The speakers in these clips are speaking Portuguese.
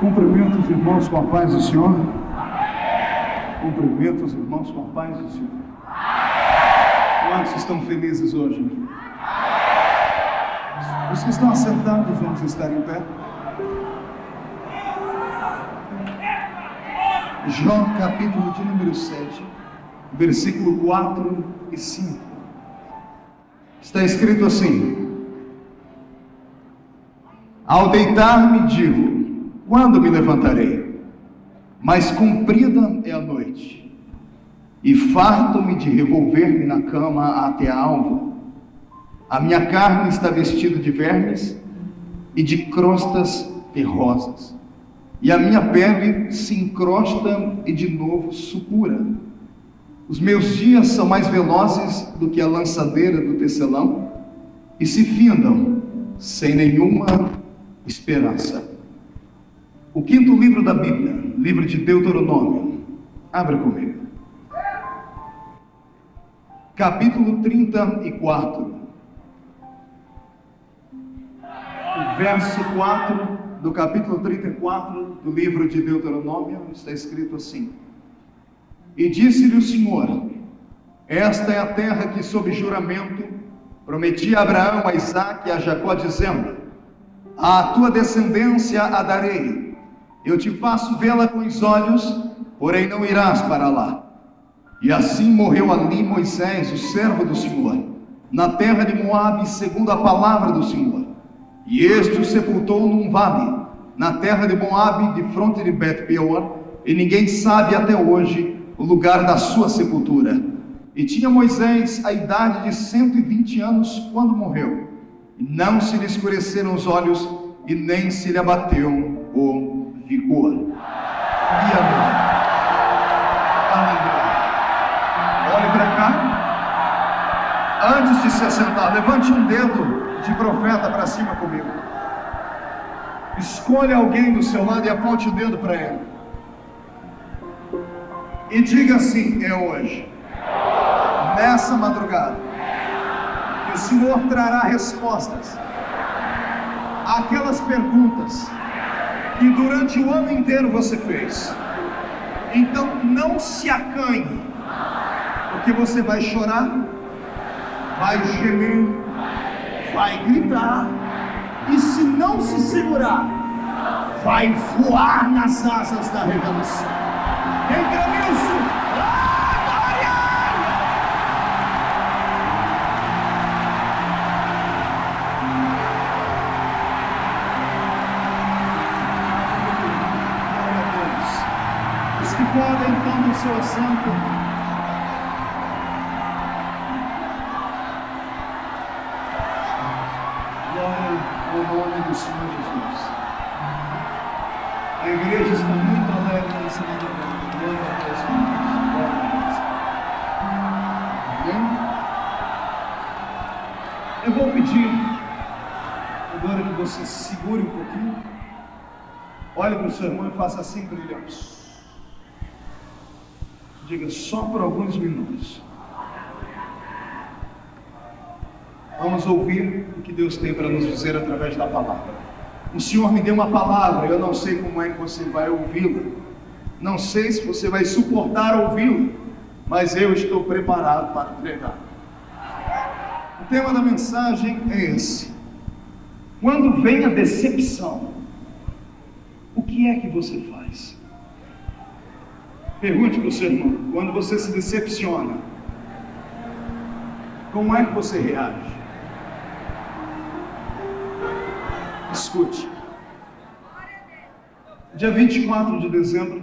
Cumprimento os irmãos com a paz do Senhor. Cumprimento os irmãos com a paz do Senhor. Quantos estão felizes hoje? Os que estão assentados, vamos estar em pé. Jó, capítulo de número 7, versículo 4 e 5. Está escrito assim: ao deitar-me digo, quando me levantarei? Mas comprida é a noite, e farto-me de revolver-me na cama até a alva. A minha carne está vestida de vermes e de crostas terrosas, e a minha pele se encrosta e de novo supura. Os meus dias são mais velozes do que a lançadeira do tecelão, e se findam sem nenhuma esperança. O quinto livro da Bíblia, livro de Deuteronômio. Abra comigo. Capítulo 34. O verso 4 do capítulo 34 do livro de Deuteronômio está escrito assim: e disse-lhe o Senhor: esta é a terra que sob juramento prometi a Abraão, a Isaque e a Jacó, dizendo: à tua descendência a darei. Eu te faço vê-la com os olhos, porém não irás para lá. E assim morreu ali Moisés, o servo do Senhor, na terra de Moabe, segundo a palavra do Senhor. E este o sepultou num vale, na terra de Moabe, de fronte de Bet-peor, e ninguém sabe até hoje o lugar da sua sepultura. E tinha Moisés a idade de 120 anos quando morreu, e não se lhe escureceram os olhos, e nem se lhe abateu o vigor. E amém. Aleluia. Olhe para cá. Antes de se assentar, levante um dedo de profeta para cima comigo. Escolha alguém do seu lado e aponte o dedo para ele. E diga assim: é hoje, nessa madrugada, que o Senhor trará respostas àquelas perguntas que durante o ano inteiro você fez. Então não se acanhe, porque você vai chorar, vai gemer, vai gritar, e se não se segurar, vai voar nas asas da revelação. Quem crê nisso? Os que podem, tomem o seu assento. Glória ao nome do Senhor Jesus. A igreja está muito alegre nessa madrugada. Glória a Deus. Glória a Deus. Amém? Eu vou pedir agora que você segure um pouquinho. Olhe para o seu irmão e faça assim para ele. Diga: só por alguns minutos. Vamos ouvir o que Deus tem para nos dizer através da palavra. O Senhor me deu uma palavra, eu não sei como é que você vai ouvi-la. Não sei se você vai suportar ouvi-la, mas eu estou preparado para pregar. O tema da mensagem é esse: quando vem a decepção, o que é que você faz? Pergunte para o seu irmão: quando você se decepciona, como é que você reage? Escute. Dia 24 de dezembro,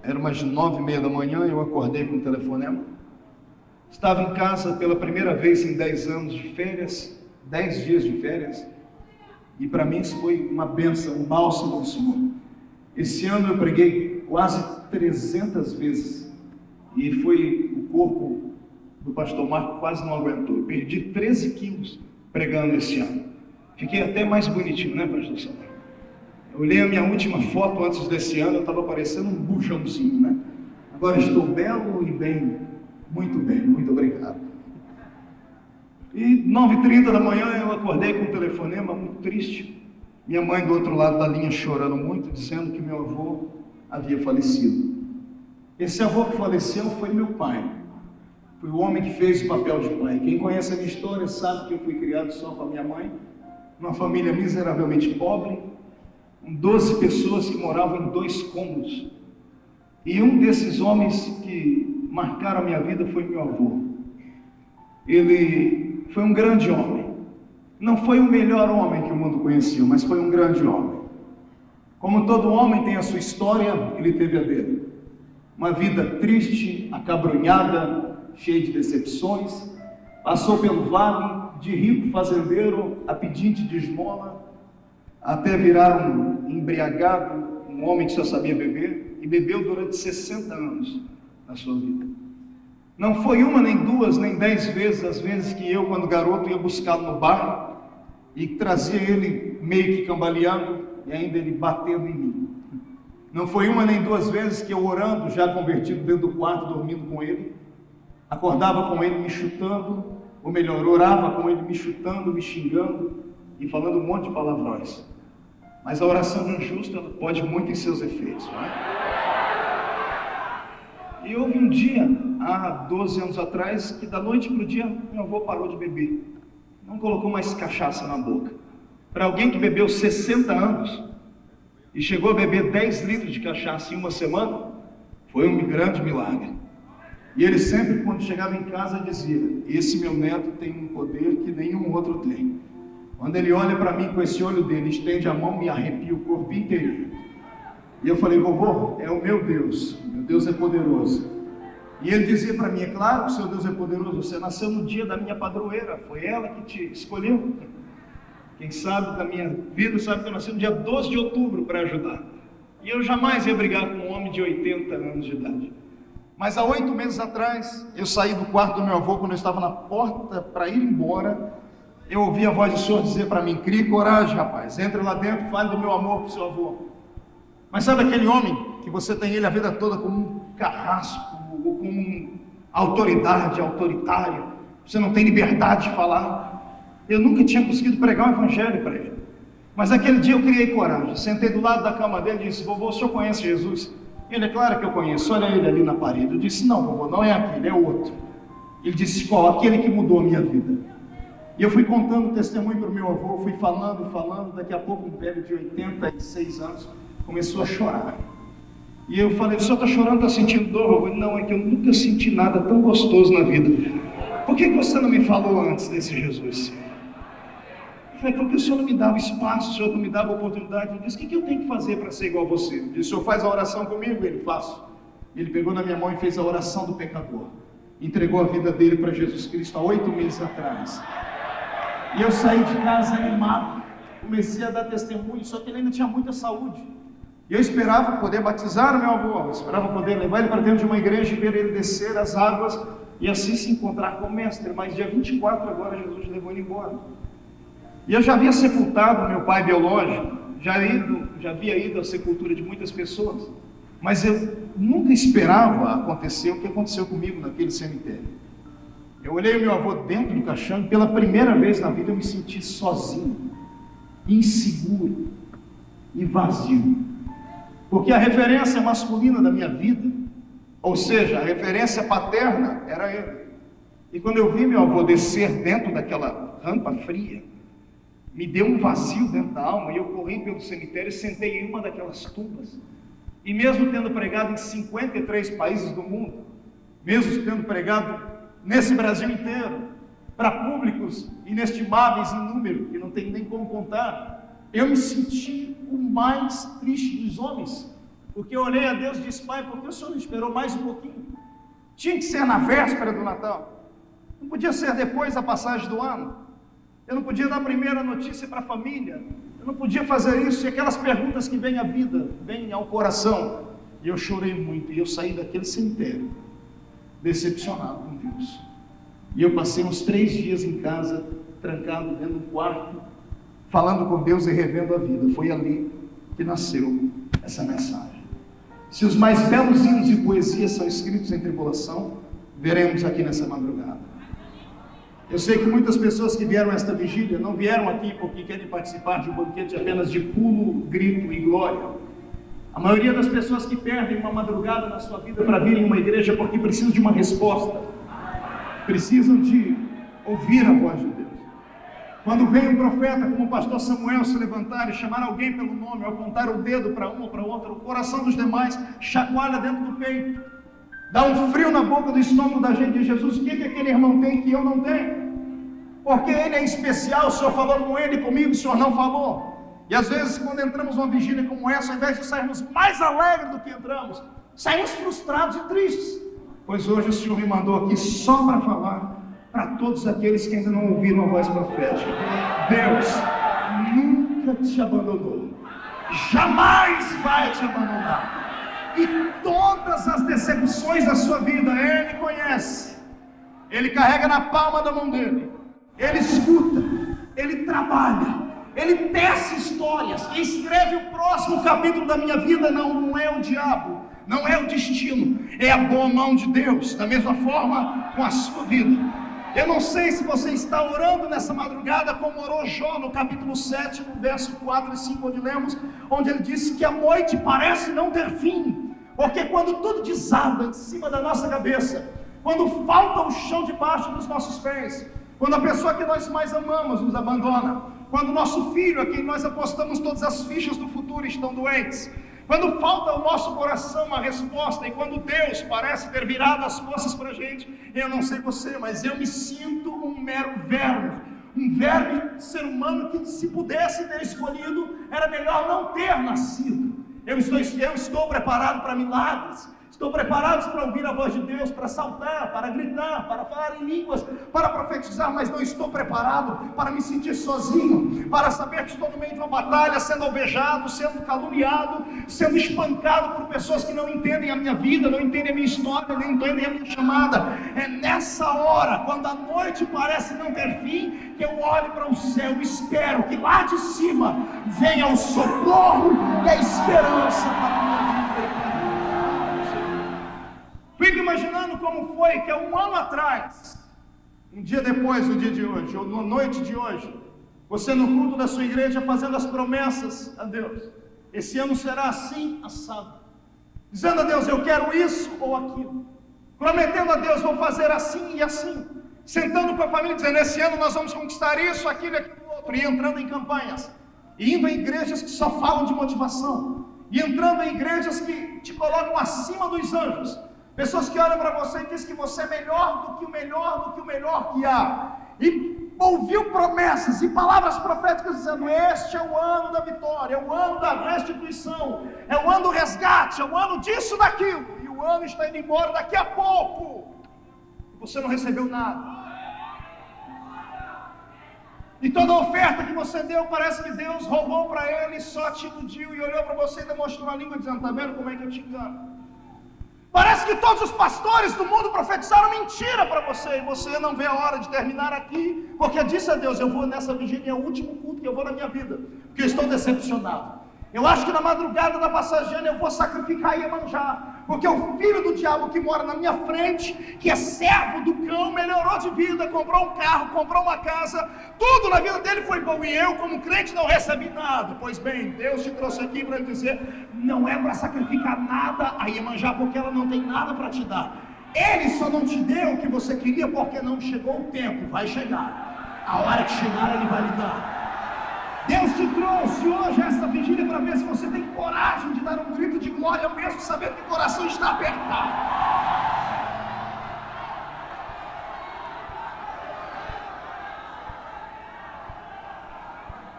era umas 9:30 da manhã, eu acordei com um telefonema. Estava em casa pela primeira vez em 10 anos de férias, 10 dias de férias, e para mim isso foi uma bênção, um bálsamo do Senhor. Esse ano eu preguei quase 300 vezes, e foi o corpo do pastor Marco quase não aguentou. Eu perdi 13 quilos pregando esse ano. Fiquei até mais bonitinho, né, pastor Samuel? Eu olhei a minha última foto antes desse ano, eu estava parecendo um bujãozinho, né? Agora estou belo e bem, muito obrigado. E 9:30 da manhã eu acordei com um telefonema muito triste. Minha mãe do outro lado da linha chorando muito, dizendo que meu avô havia falecido. Esse avô que faleceu foi meu pai. Foi o homem que fez o papel de pai. Quem conhece a minha história sabe que eu fui criado só com a minha mãe, numa família miseravelmente pobre, com 12 pessoas que moravam em 2 cômodos. E um desses homens que marcaram a minha vida foi meu avô. Ele foi um grande homem. Não foi o melhor homem que o mundo conheceu, mas foi um grande homem. Como todo homem tem a sua história, ele teve a dele. Uma vida triste, acabrunhada, cheia de decepções. Passou pelo vale de rico fazendeiro a pedinte de esmola, até virar um embriagado, um homem que só sabia beber, e bebeu durante 60 anos na sua vida. Não foi uma, nem duas, nem 10 vezes, as vezes que eu, quando garoto, ia buscá-lo no bar e trazia ele meio que cambaleando e ainda ele batendo em mim. Não foi uma, nem 2 vezes que eu, orando, já convertido dentro do quarto, dormindo com ele, acordava com ele me chutando, ou melhor, orava com ele me chutando, me xingando e falando um monte de palavrões. Mas a oração de um justo, ela pode muito em seus efeitos, não é? E houve um dia, há 12 anos atrás, que da noite para o dia, meu avô parou de beber. Não colocou mais cachaça na boca. Para alguém que bebeu 60 anos e chegou a beber 10 litros de cachaça em uma semana, foi um grande milagre. E ele sempre, quando chegava em casa, dizia: esse meu neto tem um poder que nenhum outro tem. Quando ele olha para mim com esse olho dele, estende a mão, me arrepia o corpo inteiro. E eu falei: vovô, é o meu Deus é poderoso. E ele dizia para mim: é claro que o seu Deus é poderoso, você nasceu no dia da minha padroeira, foi ela que te escolheu. Quem sabe da minha vida sabe que eu nasci no dia 12 de outubro para ajudar. E eu jamais ia brigar com um homem de 80 anos de idade. Mas há 8 meses atrás, eu saí do quarto do meu avô, quando eu estava na porta para ir embora, eu ouvi a voz do Senhor dizer para mim: crie coragem, rapaz, entre lá dentro, fale do meu amor para o seu avô. Mas sabe aquele homem que você tem ele a vida toda como um carrasco, ou como uma autoridade, autoritário, você não tem liberdade de falar? Eu nunca tinha conseguido pregar o evangelho para ele. Mas aquele dia eu criei coragem, sentei do lado da cama dele e disse: vovô, o senhor conhece Jesus? Ele: é claro que eu conheço, olha ele ali na parede. Eu disse: não, vovô, não é aquele, é outro. Ele disse: qual? Aquele que mudou a minha vida. E eu fui contando o testemunho para o meu avô, fui falando, daqui a pouco um velho de 86 anos começou a chorar. E eu falei: o senhor está chorando, está sentindo dor, vovô? Não, é que eu nunca senti nada tão gostoso na vida. Por que você não me falou antes desse Jesus? Eu falei: porque o senhor não me dava espaço, o senhor não me dava oportunidade. Eu disse: o que eu tenho que fazer para ser igual a você? Ele disse: o senhor faz a oração comigo? Ele: faço. Ele pegou na minha mão e fez a oração do pecador. Entregou a vida dele para Jesus Cristo há 8 meses atrás. E eu saí de casa animado, comecei a dar testemunho, só que ele ainda tinha muita saúde. E eu esperava poder batizar o meu avô, eu esperava poder levar ele para dentro de uma igreja e ver ele descer as águas e assim se encontrar com o mestre. Mas dia 24 agora Jesus levou ele embora. E eu já havia sepultado meu pai biológico, já havia ido à sepultura de muitas pessoas, mas eu nunca esperava acontecer o que aconteceu comigo naquele cemitério. Eu olhei o meu avô dentro do caixão e pela primeira vez na vida eu me senti sozinho, inseguro e vazio. Porque a referência masculina da minha vida, ou seja, a referência paterna, era ele. E quando eu vi meu avô descer dentro daquela rampa fria, me deu um vazio dentro da alma, e eu corri pelo cemitério e sentei em uma daquelas tumbas. E mesmo tendo pregado em 53 países do mundo, mesmo tendo pregado nesse Brasil inteiro, para públicos inestimáveis em número, que não tem nem como contar, eu me senti o mais triste dos homens, porque eu olhei a Deus e disse: pai, por que o senhor não esperou mais um pouquinho? Tinha que ser na véspera do Natal, não podia ser depois da passagem do ano, eu não podia dar a primeira notícia para a família, eu não podia fazer isso, e aquelas perguntas que vêm à vida, vêm ao coração. E eu chorei muito, e eu saí daquele cemitério decepcionado com Deus. E eu passei uns 3 dias em casa, trancado dentro de um quarto, falando com Deus e revendo a vida. Foi ali que nasceu essa mensagem. Se os mais belos hinos e poesias são escritos em tribulação, veremos aqui nessa madrugada. Eu sei que muitas pessoas que vieram a esta vigília não vieram aqui porque querem participar de um banquete apenas de pulo, grito e glória. A maioria das pessoas que perdem uma madrugada na sua vida para vir em uma igreja é porque precisam de uma resposta. Precisam de ouvir a voz de Deus. Quando vem um profeta como o pastor Samuel se levantar e chamar alguém pelo nome, ou apontar o dedo para um ou para outro, o coração dos demais chacoalha dentro do peito. Dá um frio na boca do estômago da gente. Diz: Jesus, o que aquele irmão tem que eu não tenho? Porque ele é especial, o Senhor falou com ele e comigo, o Senhor não falou. E às vezes, quando entramos numa vigília como essa, ao invés de sairmos mais alegres do que entramos, saímos frustrados e tristes. Pois hoje o Senhor me mandou aqui só para falar para todos aqueles que ainda não ouviram a voz profética. Deus nunca te abandonou, jamais vai te abandonar. E todas as decepções da sua vida Ele conhece. Ele carrega na palma da mão dele. Ele escuta, Ele trabalha, Ele tece histórias. Quem escreve o próximo capítulo da minha vida não é o diabo, não é o destino, é a boa mão de Deus. Da mesma forma com a sua vida. Eu não sei se você está orando nessa madrugada como orou Jó no capítulo 7, no verso 4 e 5, onde lemos, onde ele disse que a noite parece não ter fim, porque quando tudo desaba em cima da nossa cabeça, quando falta o chão debaixo dos nossos pés, quando a pessoa que nós mais amamos nos abandona, quando o nosso filho, a quem nós apostamos todas as fichas do futuro, estão doentes, quando falta ao nosso coração uma resposta, e quando Deus parece ter virado as costas para a gente, eu não sei você, mas eu me sinto um mero verme, um verme ser humano que, se pudesse ter escolhido, era melhor não ter nascido. Eu estou preparado para milagres, estou preparado para ouvir a voz de Deus, para saltar, para gritar, para falar em línguas, para profetizar, mas não estou preparado para me sentir sozinho, para saber que estou no meio de uma batalha, sendo alvejado, sendo caluniado, sendo espancado por pessoas que não entendem a minha vida, não entendem a minha história, não entendem a minha chamada. É nessa hora, quando a noite parece não ter fim, que eu olho para o céu e espero que lá de cima venha o socorro e a esperança para a minha vida. Fico imaginando como foi que há um ano atrás, um dia depois do dia de hoje, ou na noite de hoje, você no culto da sua igreja fazendo as promessas a Deus. Esse ano será assim, assado. Dizendo a Deus, eu quero isso ou aquilo. Prometendo a Deus, vou fazer assim e assim. Sentando com a família, dizendo, esse ano nós vamos conquistar isso, aquilo e aquilo outro. E entrando em campanhas. E indo em igrejas que só falam de motivação. E entrando em igrejas que te colocam acima dos anjos. Pessoas que olham para você e dizem que você é melhor do que o melhor, do que o melhor que há. E ouviu promessas e palavras proféticas dizendo, este é o ano da vitória, é o ano da restituição, é o ano do resgate, é o ano disso, daquilo. E o ano está indo embora daqui a pouco. E você não recebeu nada. E toda a oferta que você deu, parece que Deus roubou para ele, só te iludiu e olhou para você e demonstrou a língua dizendo, está vendo como é que eu te engano? Parece que todos os pastores do mundo profetizaram mentira para você, e você não vê a hora de terminar aqui, porque disse a Deus, eu vou nessa vigília, é o último culto que eu vou na minha vida, porque eu estou decepcionado. Eu acho que na madrugada da passageira eu vou sacrificar Iemanjá, porque o filho do diabo que mora na minha frente, que é servo do cão, melhorou de vida, comprou um carro, comprou uma casa, tudo na vida dele foi bom, e eu como crente não recebi nada. Pois bem, Deus te trouxe aqui para ele dizer, não é para sacrificar nada a Iemanjá, porque ela não tem nada para te dar. Ele só não te deu o que você queria, porque não chegou o tempo, vai chegar. A hora que chegar ele vai lhe dar. Deus te trouxe hoje essa vigília para ver se você tem coragem de dar um grito de glória, mesmo sabendo que o coração está apertado.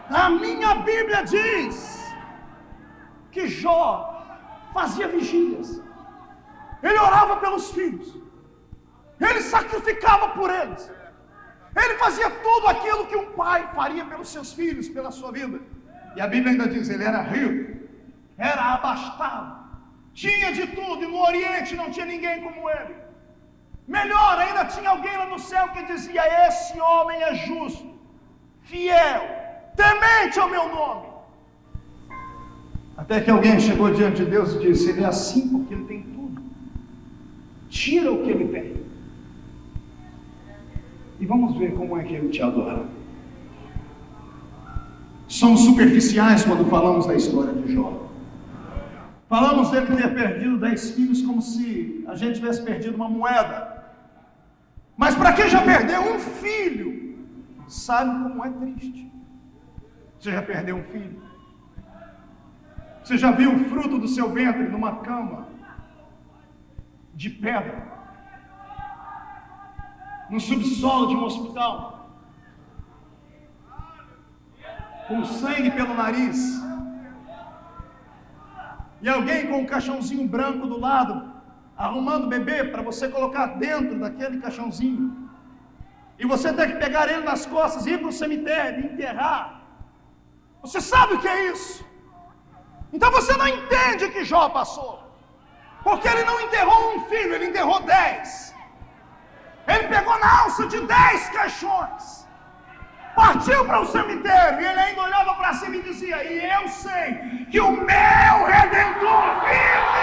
A minha Bíblia diz que Jó fazia vigílias, ele orava pelos filhos, ele sacrificava por eles. Ele fazia tudo aquilo que um pai faria pelos seus filhos, pela sua vida. E a Bíblia ainda diz, ele era rico, era abastado, tinha de tudo, e no Oriente não tinha ninguém como ele. Melhor, ainda tinha alguém lá no céu que dizia, esse homem é justo, fiel, temente ao meu nome. Até que alguém chegou diante de Deus e disse, ele é assim porque ele tem tudo. Tira o que ele tem. e vamos ver como é que ele te adora. Somos superficiais quando falamos da história de Jó. Falamos dele ter perdido 10 filhos como se a gente tivesse perdido uma moeda. Mas para quem já perdeu um filho, sabe como é triste. Você já perdeu um filho? Você já viu o fruto do seu ventre numa cama de pedra, no subsolo de um hospital, com sangue pelo nariz, e alguém com um caixãozinho branco do lado, arrumando o bebê para você colocar dentro daquele caixãozinho, e você tem que pegar ele nas costas e ir para o cemitério e enterrar? Você sabe o que é isso? Então você não entende o que Jó passou, porque ele não enterrou um filho, ele enterrou 10. Ele pegou na alça de 10 caixões, partiu para o cemitério, e ele ainda olhava para cima e dizia: e eu sei que o meu Redentor vive.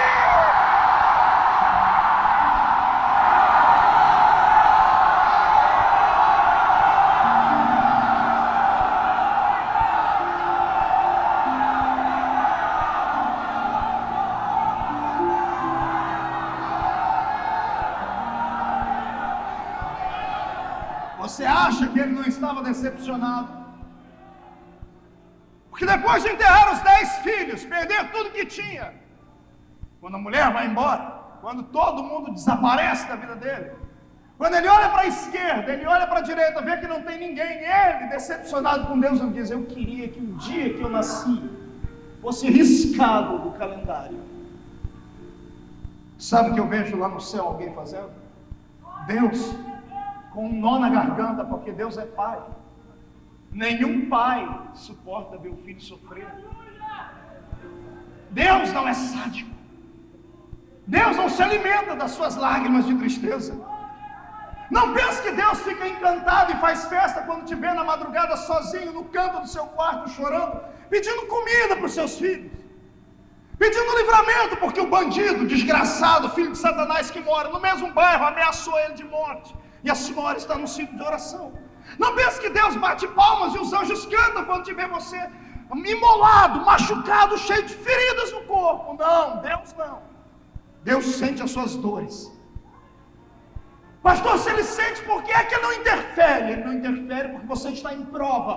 Você acha que ele não estava decepcionado? Porque depois de enterrar os 10 filhos, perder tudo que tinha, quando a mulher vai embora, quando todo mundo desaparece da vida dele, quando ele olha para a esquerda, ele olha para a direita, vê que não tem ninguém, ele, decepcionado com Deus, ele diz: eu queria que o dia que eu nasci fosse riscado do calendário. Sabe o que eu vejo lá no céu alguém fazendo? Deus com um nó na garganta, porque Deus é pai. Nenhum pai suporta ver o filho sofrer. Deus não é sádico. Deus não se alimenta das suas lágrimas de tristeza. Não pense que Deus fica encantado e faz festa quando te vê na madrugada sozinho no canto do seu quarto chorando, pedindo comida para os seus filhos, pedindo livramento porque o bandido, desgraçado, filho de Satanás que mora no mesmo bairro, ameaçou ele de morte. E a senhora está no ciclo de oração. Não pense que Deus bate palmas e os anjos cantam quando te vê você imolado, machucado, cheio de feridas no corpo. Não, Deus não. Deus sente as suas dores. Pastor, se ele sente, por que é que ele não interfere? Ele não interfere porque você está em prova.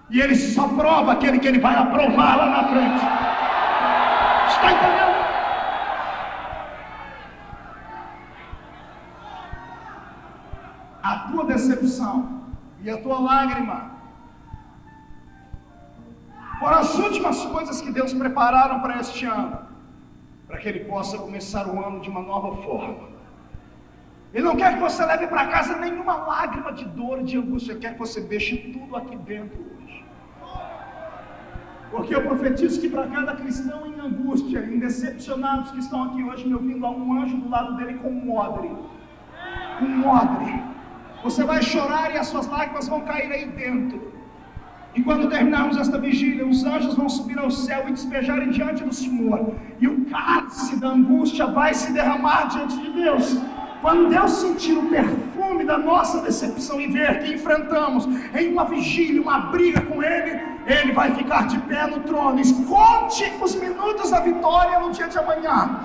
E ele só prova aquele que ele vai aprovar lá na frente. Está entendendo? A tua decepção e a tua lágrima foram as últimas coisas que Deus prepararam para este ano, para que ele possa começar o ano de uma nova forma. Ele não quer que você leve para casa nenhuma lágrima de dor, de angústia. Ele quer que você deixe tudo aqui dentro hoje. Porque eu profetizo que para cada cristão em angústia, em decepcionados que estão aqui hoje me ouvindo, há um anjo do lado dele com um odre. Um odre. Você vai chorar e as suas lágrimas vão cair aí dentro. E quando terminarmos esta vigília, os anjos vão subir ao céu e despejarem diante do Senhor. E o cálice da angústia vai se derramar diante de Deus. Quando Deus sentir o perfume da nossa decepção e ver que enfrentamos em uma vigília, uma briga com Ele, Ele vai ficar de pé no trono. Conte os minutos da vitória no dia de amanhã.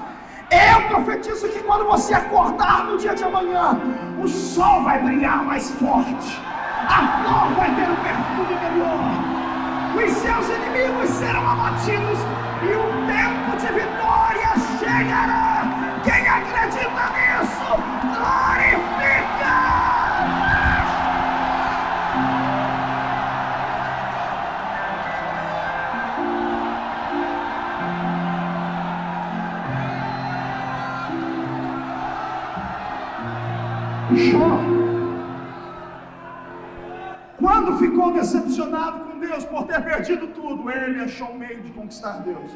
Eu profetizo que quando você acordar no dia de amanhã, o sol vai brilhar mais forte, a flor vai ter um perfume melhor, os seus inimigos serão abatidos e o tempo de vitória chegará. Quem acredita nisso, glorifica! Jó, quando ficou decepcionado com Deus por ter perdido tudo, ele achou um meio de conquistar Deus.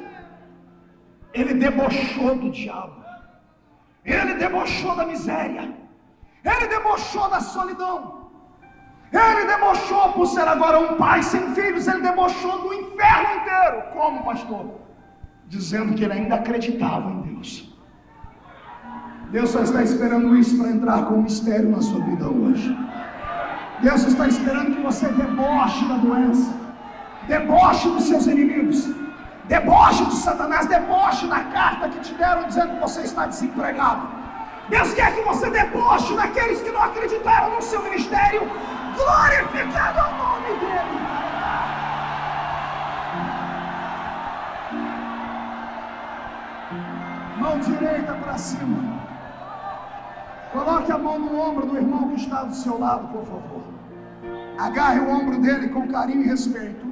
Ele debochou do diabo, ele debochou da miséria, ele debochou da solidão, ele debochou por ser agora um pai sem filhos, ele debochou do inferno inteiro. Como, pastor? Dizendo que ele ainda acreditava em Deus. Deus só está esperando isso para entrar com um mistério na sua vida hoje. Deus está esperando que você deboche da doença, deboche dos seus inimigos, deboche de Satanás, deboche da carta que te deram dizendo que você está desempregado. Deus quer que você deboche daqueles que não acreditaram no seu ministério, glorificando o nome dele. Mão direita para cima. Coloque a mão no ombro do irmão que está do seu lado, por favor. Agarre o ombro dele com carinho e respeito.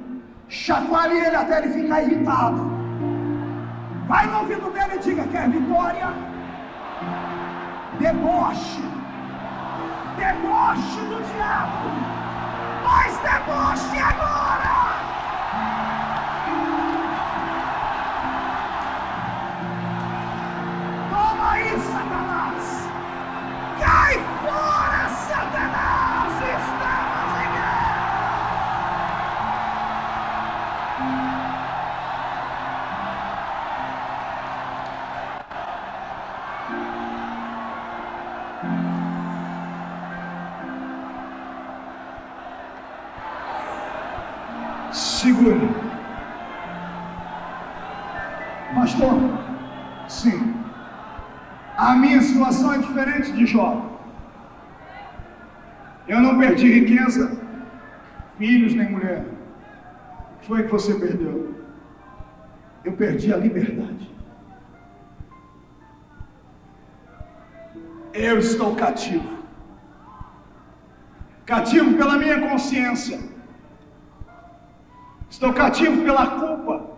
Chacoalhe ele até ele ficar irritado. Vai no ouvido dele e diga: quer vitória? Deboche. Deboche do diabo. Mas deboche agora. Toma aí, Satanás. Cai fora, Satanás. Estamos em guerra. Segure. Pastor, sim. A minha situação é diferente de Jó. Eu não perdi riqueza, filhos nem mulher. O que foi que você perdeu? Eu perdi a liberdade. Eu estou cativo. Cativo pela minha consciência. Estou cativo pela culpa.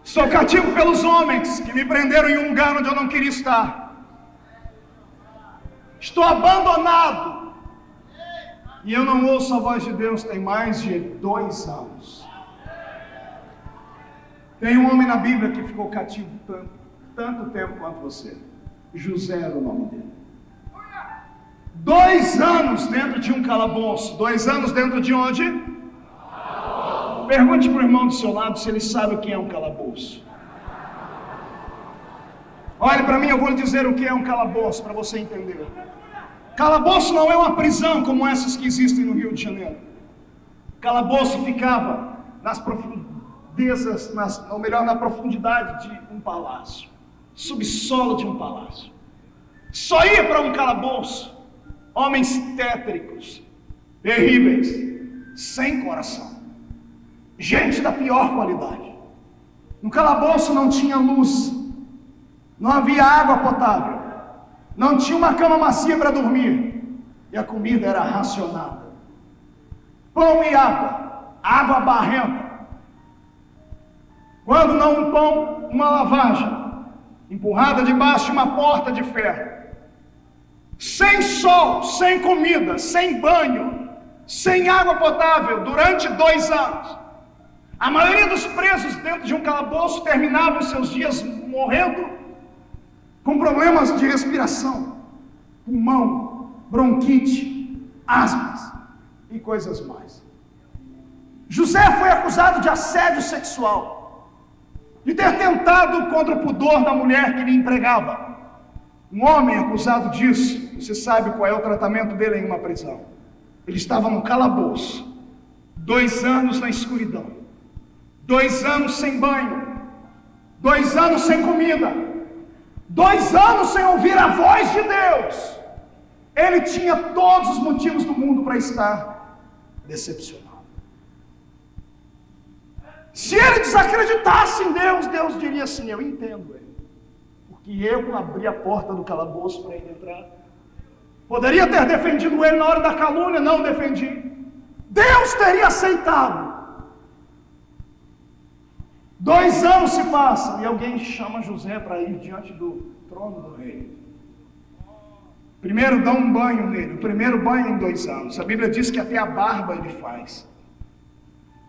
Estou cativo pelos homens que me prenderam em um lugar onde eu não queria estar. Estou abandonado. E eu não ouço a voz de Deus tem mais de 2 anos. Tem um homem na Bíblia que ficou cativo tanto tempo quanto você. José era o nome dele. 2 anos dentro de um calabouço. 2 anos dentro de onde? Pergunte para o irmão do seu lado se ele sabe o que é um calabouço. Olhe para mim, eu vou lhe dizer o que é um calabouço para você entender. Calabouço não é uma prisão como essas que existem no Rio de Janeiro. Calabouço ficava nas profundezas, ou melhor, na profundidade de um palácio, subsolo de um palácio. Só ia para um calabouço homens tétricos, terríveis, sem coração. Gente da pior qualidade. No calabouço não tinha luz, não havia água potável, não tinha uma cama macia para dormir, e a comida era racionada. Pão e água barrenta. Quando não um pão, uma lavagem, empurrada debaixo de uma porta de ferro. Sem sol, sem comida, sem banho, sem água potável, durante 2 anos. A maioria dos presos dentro de um calabouço terminavam seus dias morrendo com problemas de respiração, pulmão, bronquite, asmas e coisas mais. José foi acusado de assédio sexual, de ter tentado contra o pudor da mulher que lhe empregava. Um homem acusado disso, você sabe qual é o tratamento dele em uma prisão. Ele estava no calabouço, 2 anos na escuridão. 2 anos sem banho, 2 anos sem comida, 2 anos sem ouvir a voz de Deus. Ele tinha todos os motivos do mundo para estar decepcionado. Se ele desacreditasse em Deus, Deus diria assim: eu entendo ele, porque eu abri a porta do calabouço para ele entrar. Poderia ter defendido ele na hora da calúnia, não defendi. Deus teria aceitado. 2 anos se passam e alguém chama José para ir diante do trono do rei. Primeiro dá um banho nele, o primeiro banho em 2 anos. A Bíblia diz que até a barba ele faz.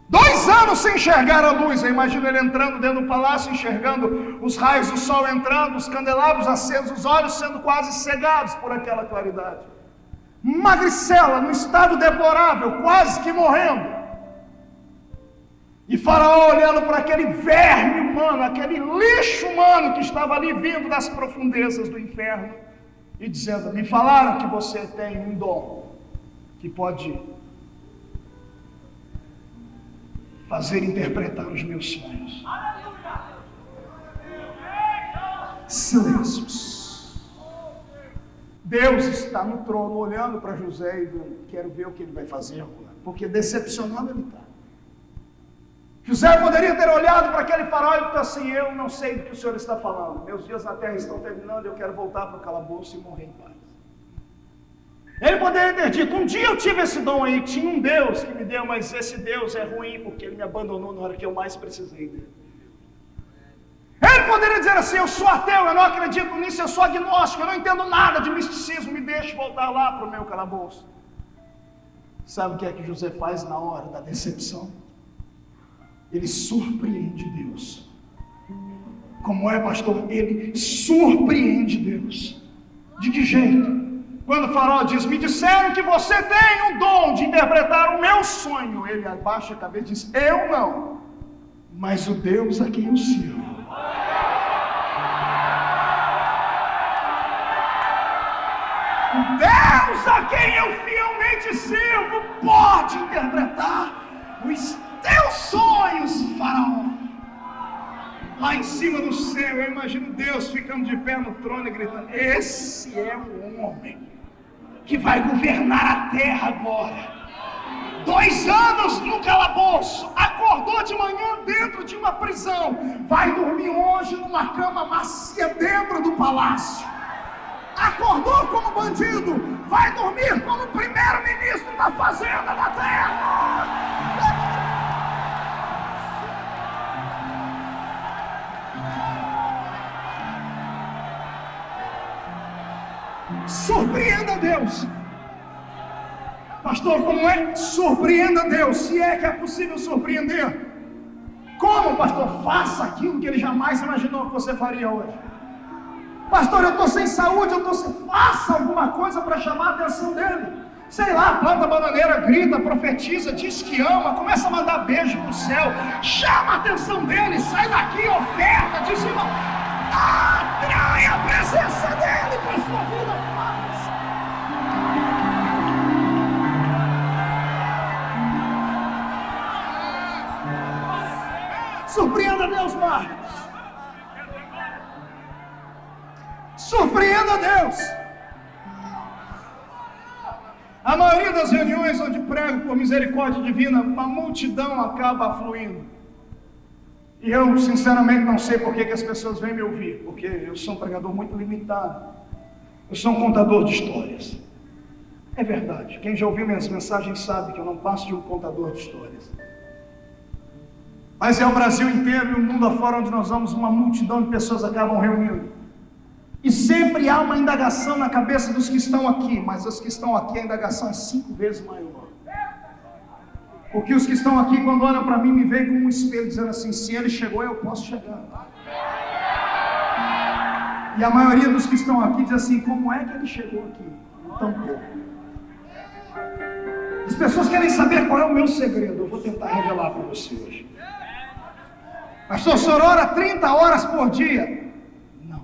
2 anos sem enxergar a luz. Eu imagino ele entrando dentro do palácio, enxergando os raios do sol entrando, os candelabros acesos, os olhos sendo quase cegados por aquela claridade. Magricela, num estado deplorável, quase que morrendo. E Faraó olhando para aquele verme humano, aquele lixo humano que estava ali vindo das profundezas do inferno, e dizendo: me falaram que você tem um dom. que pode fazer interpretar os meus sonhos. Silêncios. Deus está no trono olhando para José e dizendo: quero ver o que ele vai fazer agora, porque decepcionado ele está. José poderia ter olhado para aquele faraó e dito assim: eu não sei do que o senhor está falando, meus dias na terra estão terminando, eu quero voltar para o calabouço e morrer em paz. Ele poderia ter dito: um dia eu tive esse dom aí, tinha um Deus que me deu, mas esse Deus é ruim porque ele me abandonou na hora que eu mais precisei dele. Ele poderia dizer assim: eu sou ateu, eu não acredito nisso, eu sou agnóstico, eu não entendo nada de misticismo, me deixe voltar lá para o meu calabouço. Sabe o que é que José faz na hora da decepção? Ele surpreende Deus. Como é, pastor? Ele surpreende Deus. De que jeito? Quando o faraó diz: me disseram que você tem o dom de interpretar o meu sonho, ele abaixa a cabeça e diz: eu não, mas o Deus a quem eu sirvo. O Deus a quem eu fielmente sirvo pode interpretar os teus sonhos, faraó. Lá em cima do céu, eu imagino Deus ficando de pé no trono e gritando: esse é o homem que vai governar a terra agora. 2 anos no calabouço, acordou de manhã dentro de uma prisão, vai dormir hoje numa cama macia dentro do palácio. Acordou como bandido, vai dormir como primeiro-ministro da fazenda da terra. Surpreenda Deus. Pastor, como é? Surpreenda Deus. Se é que é possível surpreender. Como, pastor? Faça aquilo que ele jamais imaginou que você faria hoje. Pastor, eu estou sem saúde, faça alguma coisa para chamar a atenção dele. Sei lá, planta bananeira, grita, profetiza, diz que ama, começa a mandar beijo pro céu, chama a atenção dele, sai daqui, oferta, dizima, atrai a presença dele para a sua vida. Surpreenda Deus, Marcos. Surpreenda Deus. A maioria das reuniões onde prego por misericórdia divina, uma multidão acaba afluindo. E eu, sinceramente, não sei por que as pessoas vêm me ouvir, porque eu sou um pregador muito limitado. Eu sou um contador de histórias. É verdade. Quem já ouviu minhas mensagens sabe que eu não passo de um contador de histórias. Mas é o Brasil inteiro e o mundo afora onde nós vamos, uma multidão de pessoas acabam reunindo. E sempre há uma indagação na cabeça dos que estão aqui, mas os que estão aqui, a indagação é 5 vezes maior. Porque os que estão aqui, quando olham para mim, me veem como um espelho, dizendo assim: se ele chegou, eu posso chegar. E a maioria dos que estão aqui diz assim: como é que ele chegou aqui? Tão pouco. As pessoas querem saber qual é o meu segredo. Eu vou tentar revelar para você hoje. Pastor, o senhor ora 30 horas por dia? Não.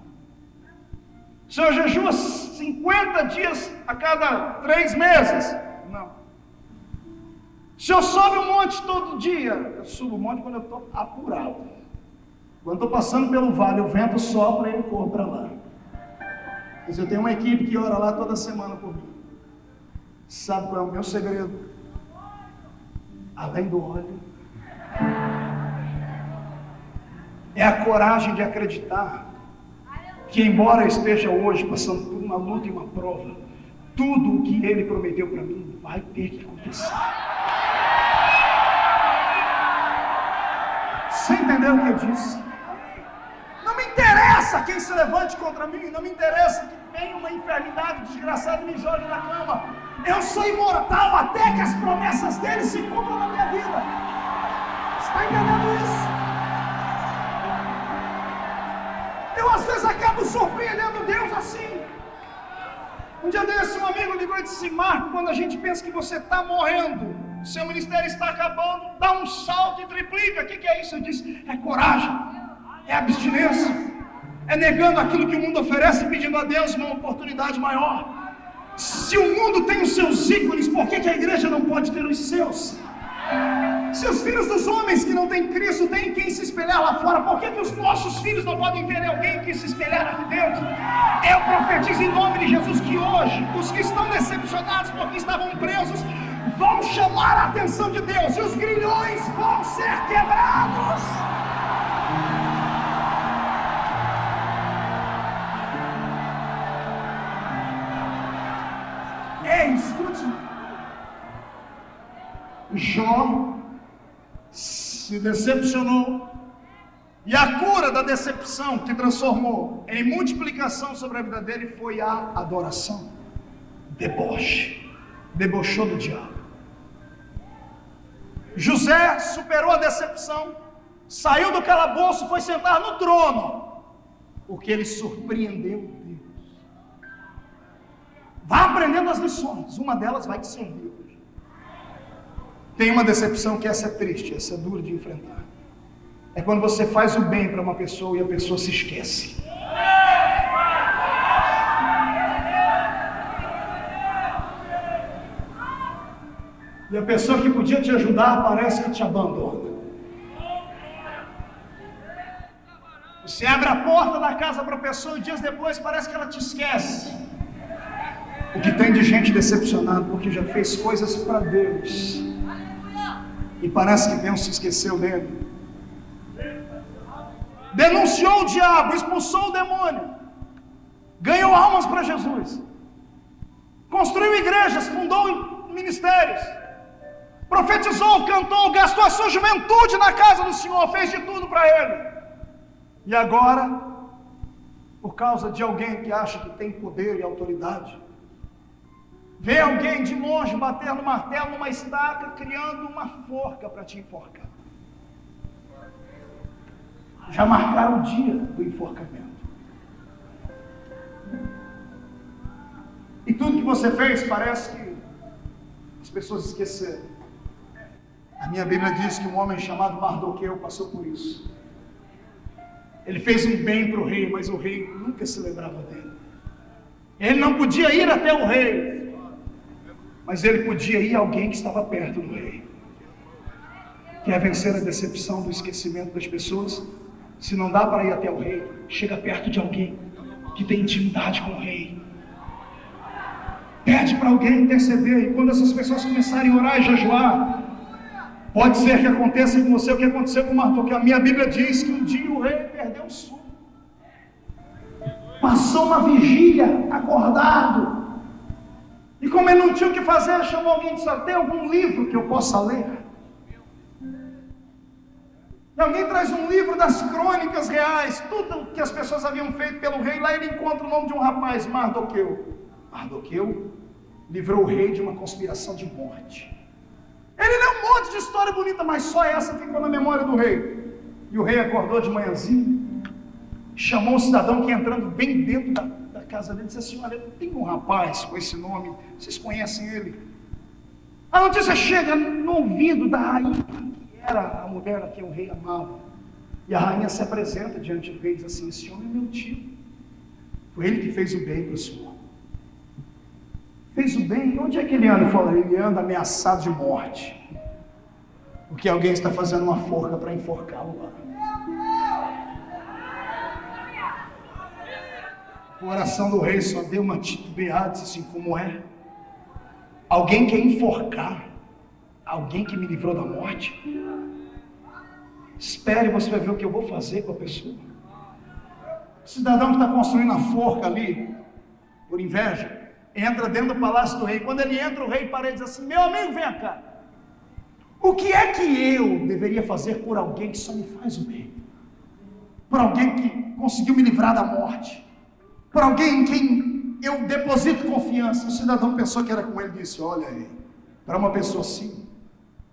O senhor jejua 50 dias a cada 3 meses? Não. O senhor sobe um monte todo dia? Eu subo um monte quando eu estou apurado. Quando estou passando pelo vale, o vento sopra e eu corro para lá. Mas eu tenho uma equipe que ora lá toda semana por mim. Sabe qual é o meu segredo? Além do óleo, é a coragem de acreditar que, embora eu esteja hoje passando por uma luta e uma prova, tudo o que ele prometeu para mim vai ter que acontecer. Você entendeu o que eu disse? Não me interessa quem se levante contra mim, não me interessa que tenha uma enfermidade desgraçada e me jogue na cama. Eu sou imortal até que as promessas dele se cumpram na minha vida. Você está entendendo isso? Eu às vezes acabo surpreendendo Deus assim. Um dia desse, um amigo ligou e disse: Marco, quando a gente pensa que você está morrendo, seu ministério está acabando, dá um salto e triplica. O que é isso? Eu disse: é coragem, é abstinência, é negando aquilo que o mundo oferece e pedindo a Deus uma oportunidade maior. Se o mundo tem os seus ícones, por que a igreja não pode ter os seus? Se os filhos dos homens que não têm Cristo têm quem se espelhar lá fora, por que os nossos filhos não podem ter alguém que se espelhar aqui dentro? Eu profetizo em nome de Jesus que hoje, os que estão decepcionados porque estavam presos, vão chamar a atenção de Deus e os grilhões vão ser quebrados. Ei, escute. Jó se decepcionou, e a cura da decepção que transformou em multiplicação sobre a vida dele foi a adoração. Debochou do diabo. José superou a decepção, saiu do calabouço, foi sentar no trono, porque ele surpreendeu Deus. Vá aprendendo as lições, uma delas vai te servir hoje. Tem uma decepção que essa é triste, essa é dura de enfrentar. É quando você faz o bem para uma pessoa e a pessoa se esquece. E a pessoa que podia te ajudar parece que te abandona. Você abre a porta da casa para a pessoa e dias depois parece que ela te esquece. O que tem de gente decepcionada porque já fez coisas para Deus e parece que Deus se esqueceu dele. Denunciou o diabo, expulsou o demônio, ganhou almas para Jesus, construiu igrejas, fundou ministérios, profetizou, cantou, gastou a sua juventude na casa do Senhor, fez de tudo para ele. E agora, por causa de alguém que acha que tem poder e autoridade, vê alguém de longe bater no martelo, numa estaca, criando uma forca para te enforcar. Já marcaram o dia do enforcamento. E tudo que você fez parece que as pessoas esqueceram. A minha Bíblia diz que um homem chamado Mardoqueu passou por isso. Ele fez um bem para o rei, mas o rei nunca se lembrava dele. Ele não podia ir até o rei, mas ele podia ir a alguém que estava perto do rei. Quer vencer a decepção do esquecimento das pessoas? Se não dá para ir até o rei, chega perto de alguém que tem intimidade com o rei. Pede para alguém interceder, e quando essas pessoas começarem a orar e jejuar, pode ser que aconteça com você o que aconteceu com Mardoqueu. A minha Bíblia diz que um dia o rei perdeu o sono. Passou uma vigília acordado. E como ele não tinha o que fazer, chamou alguém e disse: tem algum livro que eu possa ler? E alguém traz um livro das crônicas reais, tudo que as pessoas haviam feito pelo rei. Lá ele encontra o nome de um rapaz, Mardoqueu. Mardoqueu livrou o rei de uma conspiração de morte. Ele leu um monte de história bonita, mas só essa ficou na memória do rei. E o rei acordou de manhãzinha, chamou um cidadão que entrando bem dentro da casa dele, disse assim: olha, tem um rapaz com esse nome, vocês conhecem ele? A notícia chega no ouvido da rainha, que era a mulher a quem o rei amava. E a rainha se apresenta diante do rei e diz assim: esse homem é meu tio. Foi ele que fez o bem para o senhor. Fez o bem? Onde é que ele anda? Ele falou: ele anda ameaçado de morte, porque alguém está fazendo uma forca para enforcá-lo lá. O coração do rei só deu uma titubeada, disse assim: como é? Alguém quer enforcar alguém que me livrou da morte? Espere, você vai ver o que eu vou fazer com a pessoa. O cidadão que está construindo a forca ali, por inveja, entra dentro do palácio do rei. Quando ele entra, o rei para e diz assim: meu amigo, vem cá. O que é que eu deveria fazer por alguém que só me faz o bem? Por alguém que conseguiu me livrar da morte? Por alguém em quem eu deposito confiança? O cidadão pensou que era com ele e disse: olha aí, para uma pessoa assim,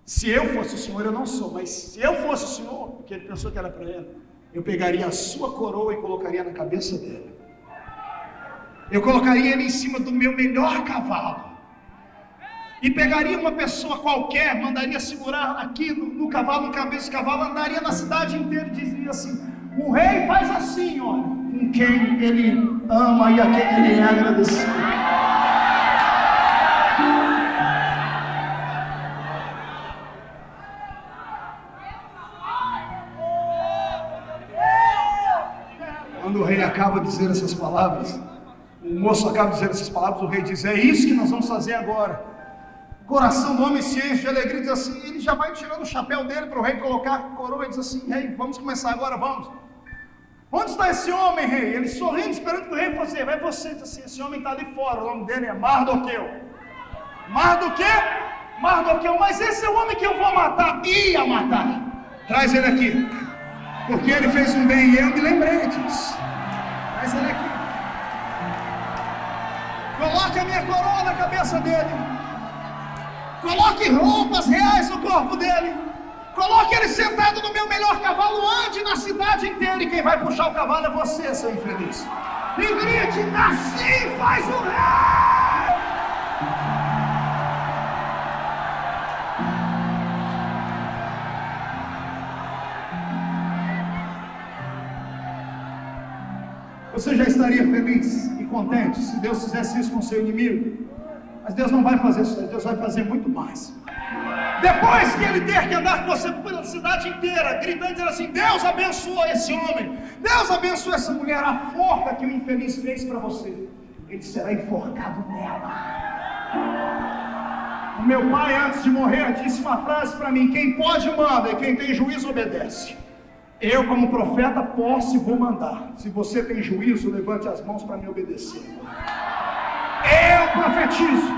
se eu fosse o senhor, eu não sou, mas se eu fosse o senhor, porque ele pensou que era para ele, eu pegaria a sua coroa e colocaria na cabeça dele. Eu colocaria ele em cima do meu melhor cavalo. E pegaria uma pessoa qualquer, mandaria segurar aqui no cavalo, no cabeça do cavalo, andaria na cidade inteira e dizia assim: o rei faz assim, olha, com quem ele ama e a quem ele é agradecido. Quando o rei acaba de dizer essas palavras, o moço acaba de dizer essas palavras, o rei diz: é isso que nós vamos fazer agora. O coração do homem se enche de alegria, diz assim, ele já vai tirando o chapéu dele para o rei colocar a coroa e diz assim: rei, vamos começar agora, vamos. Onde está esse homem, rei? Ele sorrindo, esperando que o rei fosse: vai você. Diz assim: esse homem está ali fora, o nome dele é Mardoqueu. Mardoqueu, mas esse é o homem que eu vou matar. Ia matar. Traz ele aqui, porque ele fez um bem e eu me lembrei disso. Traz ele aqui. Coloque a minha coroa na cabeça dele. Coloque roupas reais no corpo dele. Coloque ele sentado no meu melhor cavalo. Ande na cidade inteira. E quem vai puxar o cavalo é você, seu infeliz. E grite: assim faz o rei. Você já estaria feliz e contente se Deus fizesse isso com seu inimigo? Mas Deus não vai fazer isso, Deus vai fazer muito mais. Depois que ele ter que andar com você pela cidade inteira, gritando, dizendo assim: Deus abençoa esse homem, Deus abençoa essa mulher, a forca que o infeliz fez para você, ele será enforcado nela. O meu pai, antes de morrer, disse uma frase para mim: quem pode manda, e quem tem juízo obedece. Eu, como profeta, posso e vou mandar. Se você tem juízo, levante as mãos para me obedecer. Eu profetizo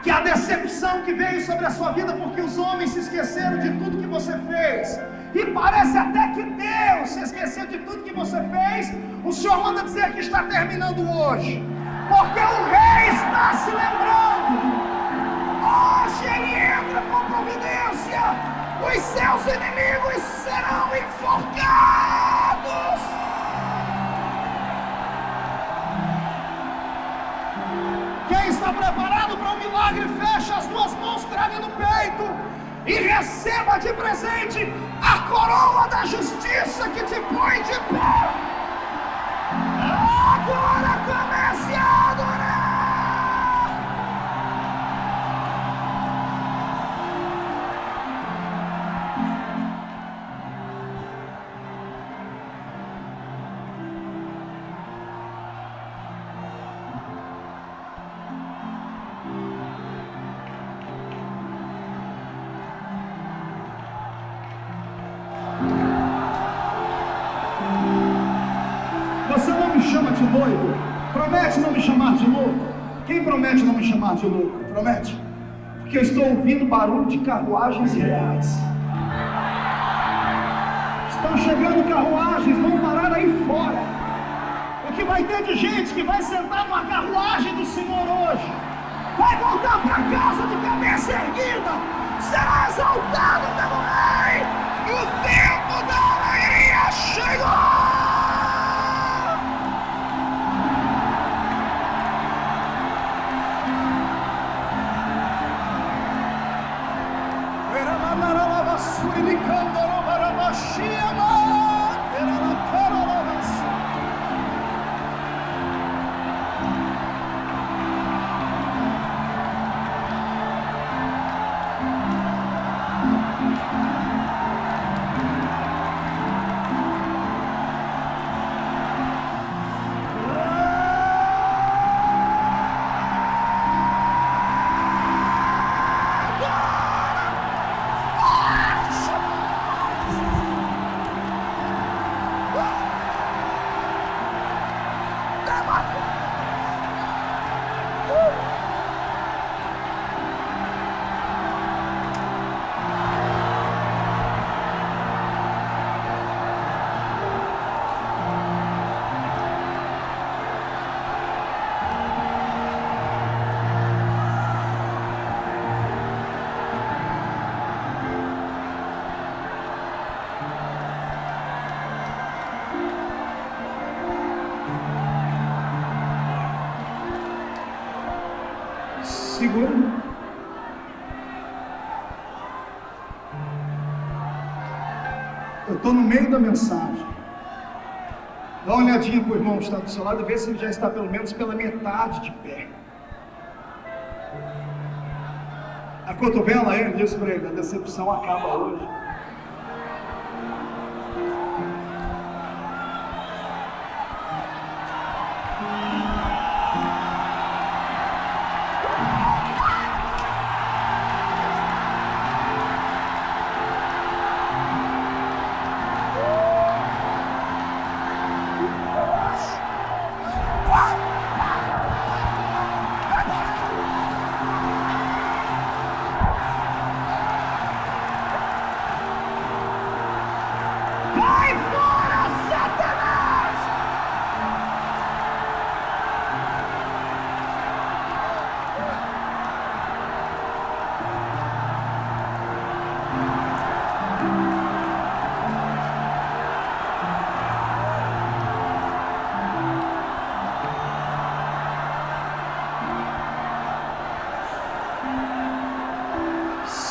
que a decepção que veio sobre a sua vida, porque os homens se esqueceram de tudo que você fez, e parece até que Deus se esqueceu de tudo que você fez, o Senhor manda dizer que está terminando hoje, porque o rei está se lembrando. Hoje ele entra com providência. Os seus inimigos serão enforcados. Quem está preparado para um milagre, feche as duas mãos, traga no peito e receba de presente a coroa da justiça que te põe de pé. Agora comece a adorar. Você não me chama de louco. Promete não me chamar de louco. Quem promete não me chamar de louco? Promete? Porque eu estou ouvindo barulho de carruagens reais. Estão chegando carruagens, vão parar aí fora. O que vai ter de gente que vai sentar numa carruagem do Senhor hoje, vai voltar para casa de cabeça erguida, será exaltado pelo Rei. O tempo da alegria chegou. Segura. Eu estou no meio da mensagem. Dá uma olhadinha para o irmão que está do seu lado e vê se ele já está pelo menos pela metade de pé. Acotovela ele, diz para ele: a decepção acaba hoje.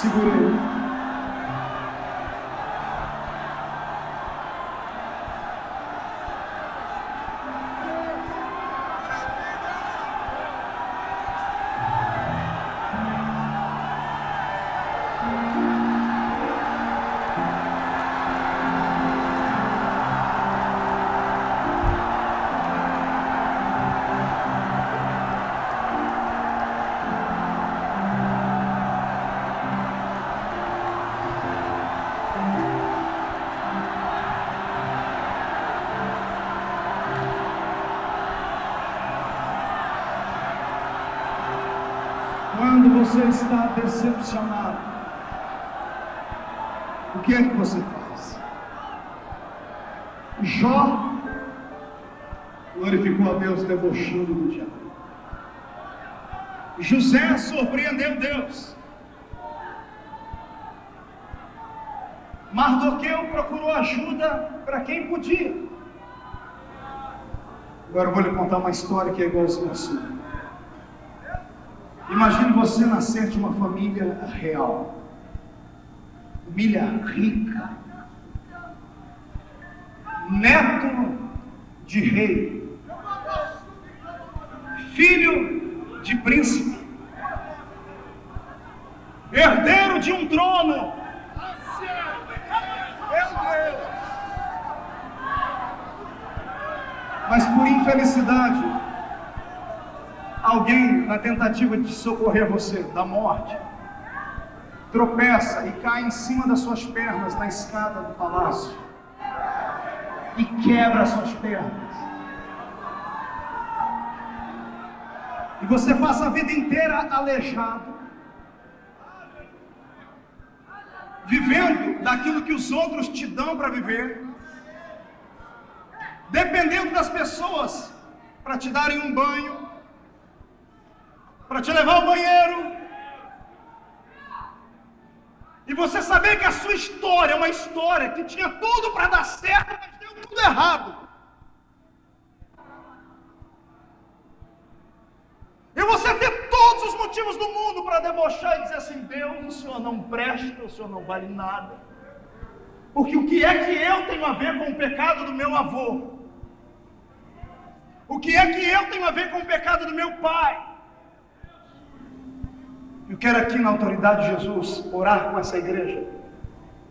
Segurei. Quando você está decepcionado, o que é que você faz? Jó glorificou a Deus debochando do diabo. José surpreendeu Deus. Mardoqueu procurou ajuda para quem podia. Agora eu vou lhe contar uma história que é igualzinha a sua. Imagine você nascer de uma família real, família rica, neto de rei, filho de príncipe, herdeiro de um trono. Mas por infelicidade, alguém, na tentativa de socorrer você da morte, tropeça e cai em cima das suas pernas na escada do palácio e quebra as suas pernas. E você passa a vida inteira aleijado, vivendo daquilo que os outros te dão para viver, dependendo das pessoas para te darem um banho, para te levar ao banheiro, e você saber que a sua história é uma história que tinha tudo para dar certo, mas deu tudo errado. E você ter todos os motivos do mundo para debochar e dizer assim: Deus, o Senhor não presta, o Senhor não vale nada. Porque o que é que eu tenho a ver com o pecado do meu avô? O que é que eu tenho a ver com o pecado do meu pai? Eu quero aqui, na autoridade de Jesus, orar com essa igreja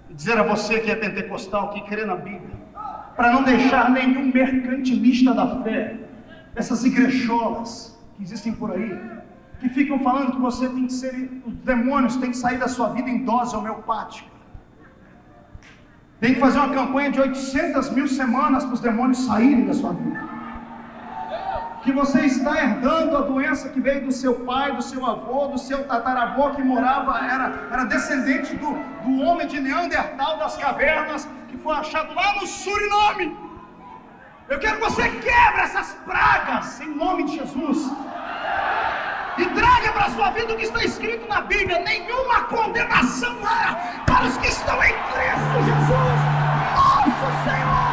e dizer a você que é pentecostal, que crê na Bíblia, para não deixar nenhum mercantilista da fé, essas igrejolas que existem por aí, que ficam falando que você tem que ser, os demônios têm que sair da sua vida em dose homeopática. Tem que fazer uma campanha de 800.000 semanas para os demônios saírem da sua vida. Que você está herdando a doença que veio do seu pai, do seu avô, do seu tataravô, que morava, era descendente do homem de Neandertal das cavernas, que foi achado lá no Suriname. Eu quero que você quebre essas pragas em nome de Jesus e traga para a sua vida o que está escrito na Bíblia: nenhuma condenação há para os que estão em Cristo Jesus, nosso Senhor.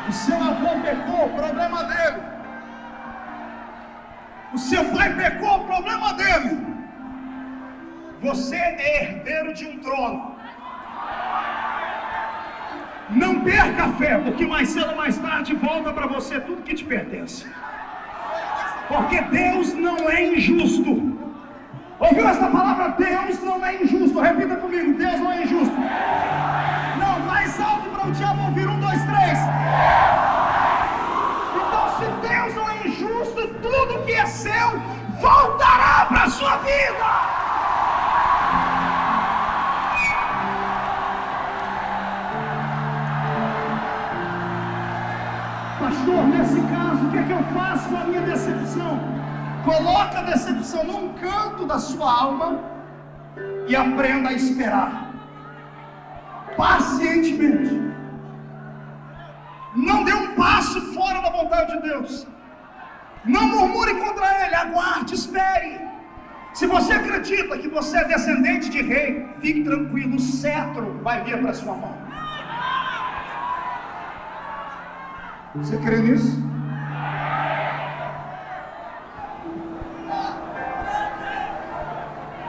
O seu avô pecou, problema dele. O seu pai pecou, problema dele. Você é herdeiro de um trono. Não perca a fé, porque mais cedo ou mais tarde volta para você tudo que te pertence. Porque Deus não é injusto. Ouviu essa palavra? Deus não é injusto. Repita comigo: Deus não é injusto. Não, mais alto para o diabo ouvir. 1, 2, 3. Então, se Deus não é injusto, tudo que é seu voltará para a sua vida. Pastor, nesse caso, o que é que eu faço com a minha decepção? Coloca a decepção num canto da sua alma e aprenda a esperar pacientemente. Não dê um passo fora da vontade de Deus. Não murmure contra Ele, aguarde, espere. Se você acredita que você é descendente de rei, fique tranquilo, o cetro vai vir para sua mão. Você crê nisso?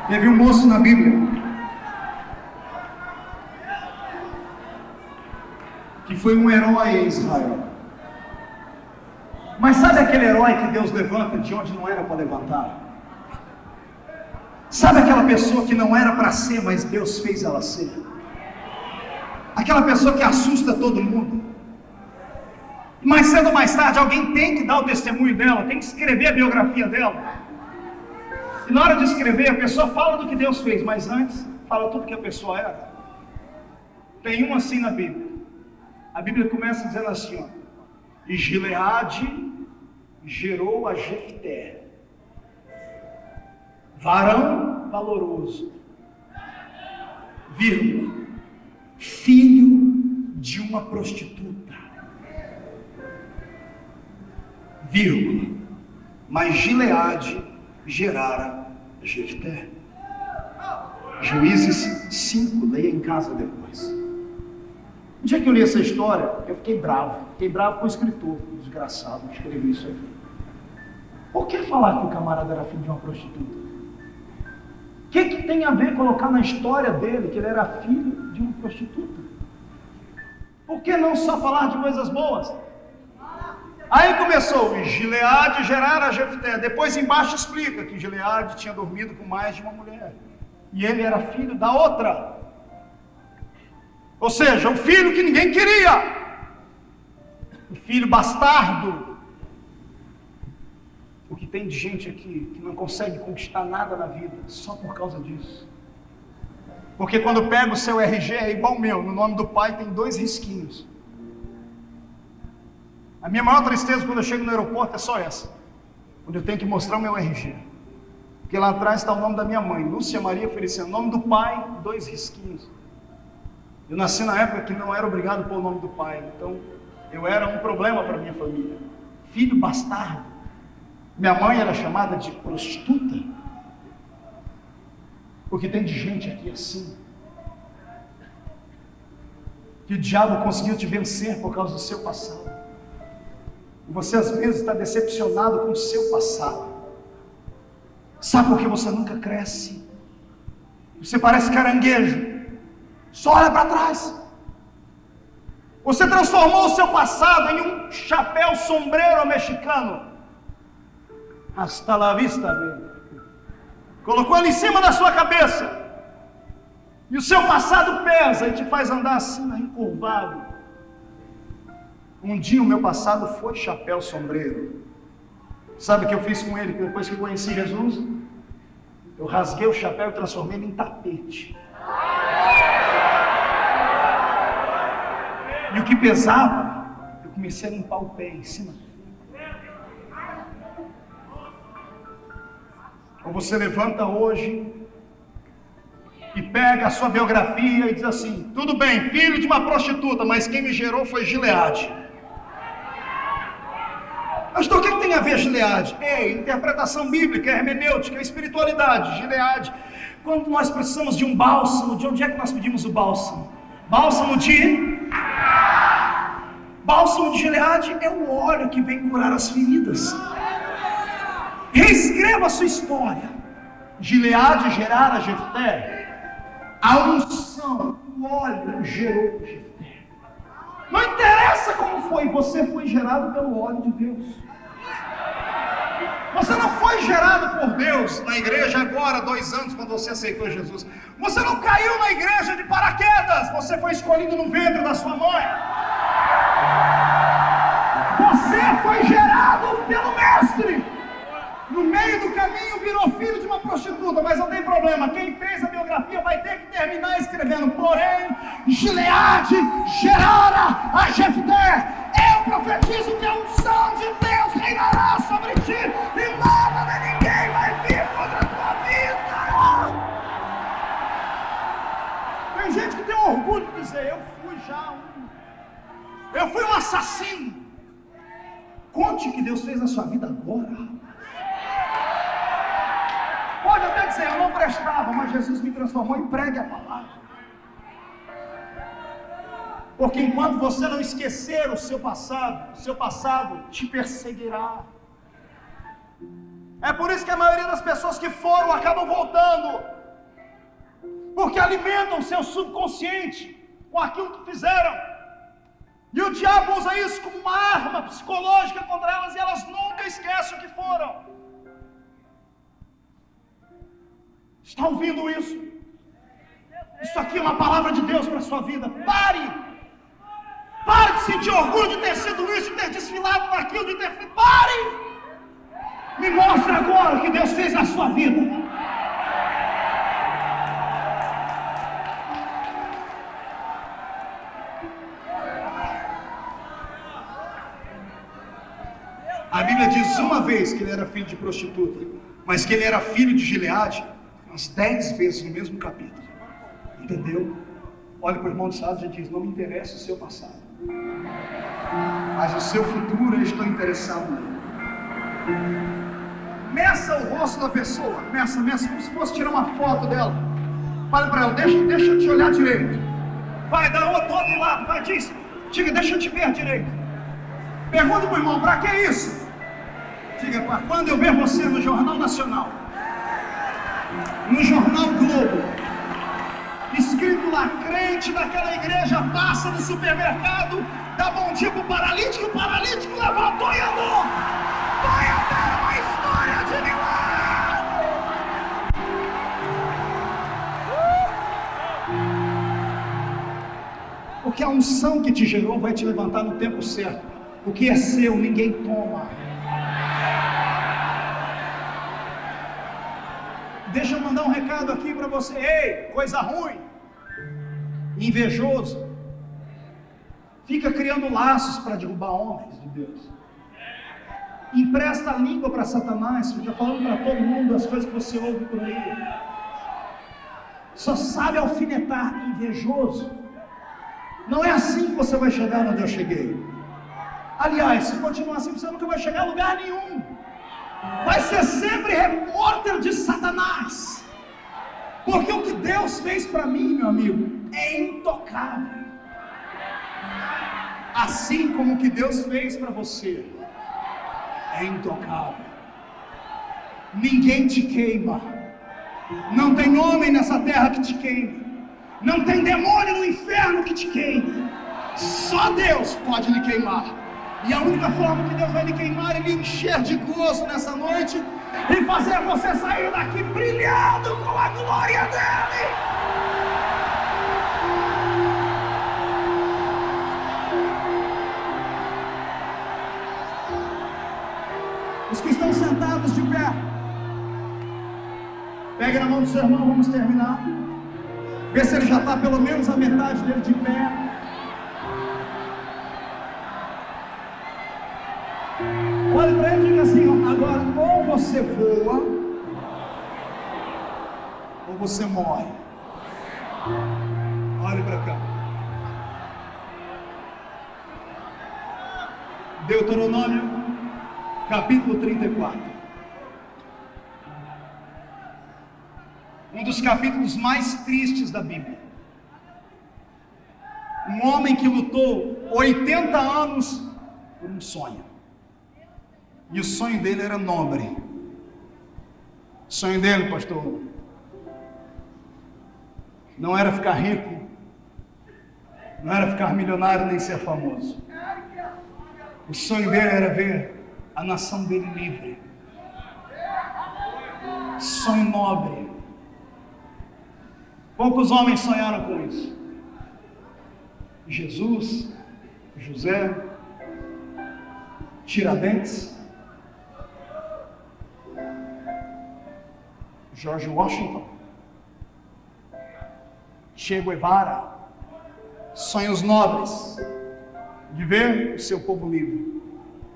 Teve um moço na Bíblia que foi um herói em Israel. Mas sabe aquele herói que Deus levanta de onde não era para levantar? Sabe aquela pessoa que não era para ser, mas Deus fez ela ser? Aquela pessoa que assusta todo mundo. Mais cedo ou mais tarde alguém tem que dar o testemunho dela, tem que escrever a biografia dela. E na hora de escrever, a pessoa fala do que Deus fez, mas antes fala tudo que a pessoa era. Tem um assim na Bíblia. A Bíblia começa dizendo assim, ó: e Gileade gerou a Jefté, varão valoroso, vírgula, filho de uma prostituta, vírgula, mas Gileade gerara Jefté. Juízes 5, leia em casa depois. No dia que eu li essa história, eu fiquei bravo com o escritor, desgraçado, que escreveu isso aqui. Por que falar que o camarada era filho de uma prostituta? O que tem a ver colocar na história dele que ele era filho de uma prostituta? Por que não só falar de coisas boas? Aí começou, e Gileade gerara Jefté. Depois embaixo explica que Gileade tinha dormido com mais de uma mulher. E ele era filho da outra. Ou seja, o filho que ninguém queria. O filho bastardo. O que tem de gente aqui que não consegue conquistar nada na vida só por causa disso. Porque quando pega o seu RG é igual o meu, no nome do pai tem 2 risquinhos. A minha maior tristeza quando eu chego no aeroporto é só essa. Quando eu tenho que mostrar o meu RG. Porque lá atrás está o nome da minha mãe, Lúcia Maria Feliciano. O nome do pai, 2 risquinhos. Eu nasci na época que não era obrigado a pôr o nome do pai. Então, eu era um problema para minha família. Filho bastardo. Minha mãe era chamada de prostituta. Porque tem de gente aqui assim. Que o diabo conseguiu te vencer por causa do seu passado. E você às vezes está decepcionado com o seu passado. Sabe por que você nunca cresce? Você parece caranguejo. Só olha para trás. Você transformou o seu passado em um chapéu sombreiro mexicano. Hasta la vista, baby. Colocou ele em cima da sua cabeça. E o seu passado pesa e te faz andar assim, encurvado. Um dia o meu passado foi chapéu sombreiro. Sabe o que eu fiz com ele depois que conheci Jesus? Eu rasguei o chapéu e transformei ele em tapete. E o que pesava, eu comecei a limpar o pé em cima. Ou você levanta hoje e pega a sua biografia e diz assim: tudo bem, filho de uma prostituta, mas quem me gerou foi Gileade. Pastor, o que tem a ver Gileade? Interpretação bíblica, hermenêutica, espiritualidade. Gileade. Quando nós precisamos de um bálsamo, de onde é que nós pedimos o bálsamo? Bálsamo de Gileade é o óleo que vem curar as feridas. Reescreva a sua história. Gileade gerara Jefté. A unção, o óleo gerou Jefté. Não interessa como foi, você foi gerado pelo óleo de Deus. Você não foi gerado por Deus na igreja agora, 2 anos, quando você aceitou Jesus. Você não caiu na igreja de paraquedas. Você foi escolhido no ventre da sua mãe. Você foi gerado pelo Mestre. No meio do caminho virou filho de uma prostituta, mas não tem problema. Quem fez a biografia vai ter que terminar escrevendo: porém, Gileade gerara a Jefté. Eu profetizo que a unção de Deus reinará sobre ti e nada nem ninguém vai vir contra a tua vida. Tem gente que tem orgulho de dizer: eu fui um assassino. Conte o que Deus fez na sua vida agora. Pode até dizer: eu não prestava, mas Jesus me transformou. E pregue a palavra. Porque enquanto você não esquecer o seu passado te perseguirá. É por isso que a maioria das pessoas que foram acabam voltando, porque alimentam o seu subconsciente com aquilo que fizeram. E o diabo usa isso como uma arma psicológica contra elas, e elas nunca esquecem o que foram. Está ouvindo isso? Isso aqui é uma palavra de Deus para a sua vida. Pare de sentir orgulho de ter sido isso, de ter desfilado naquilo, de ter feito. Pare! Me mostre agora o que Deus fez na sua vida. A Bíblia diz uma vez que ele era filho de prostituta, mas que ele era filho de Gileade, umas 10 vezes no mesmo capítulo. Entendeu? Olha para o irmão do lado e diz: não me interessa o seu passado, mas o seu futuro eu estou interessado nele. Meça o rosto da pessoa, meça, como se fosse tirar uma foto dela. Fale para ela: deixa eu te olhar direito. Vai, dá outro lado, vai, diga, deixa eu te ver direito. Pergunta para o irmão: para que isso? Diga: quando eu ver você no Jornal Nacional, no Jornal Globo, escrito lá, crente daquela igreja passa no supermercado, dá bom dia pro paralítico, o paralítico levantou e andou. Vai haver uma história de milagre. Porque a unção que te gerou vai te levantar no tempo certo. O que é seu, ninguém toma. Deixa eu mandar um recado aqui para você. Ei, coisa ruim, invejoso, fica criando laços para derrubar homens de Deus. Empresta a língua para Satanás, fica falando para todo mundo as coisas que você ouve por aí. Só sabe alfinetar, invejoso. Não é assim que você vai chegar onde eu cheguei. Aliás, se continuar assim, você nunca vai chegar a lugar nenhum. Vai ser sempre repórter de Satanás. Porque o que Deus fez para mim, meu amigo, é intocável. Assim como o que Deus fez para você é intocável. Ninguém te queima. Não tem homem nessa terra que te queime. Não tem demônio no inferno que te queime. Só Deus pode lhe queimar. E a única forma que Deus vai lhe queimar é lhe encher de gozo nessa noite e fazer você sair daqui brilhando com a glória dele. Os que estão sentados de pé, pegue na mão do seu irmão, vamos terminar. Vê se ele já está pelo menos a metade dele de pé. Olhe para ele e diga assim: ó, agora ou você voa ou você morre. Olhe para cá. Deuteronômio capítulo 34. Um dos capítulos mais tristes da Bíblia. Um homem que lutou 80 anos por um sonho. E o sonho dele era nobre. O sonho dele, pastor, não era ficar rico, não era ficar milionário nem ser famoso. O sonho dele era ver a nação dele livre. Sonho nobre. Poucos homens sonharam com isso. Jesus, José, Tiradentes, George Washington, Che Guevara. Sonhos nobres de ver o seu povo livre.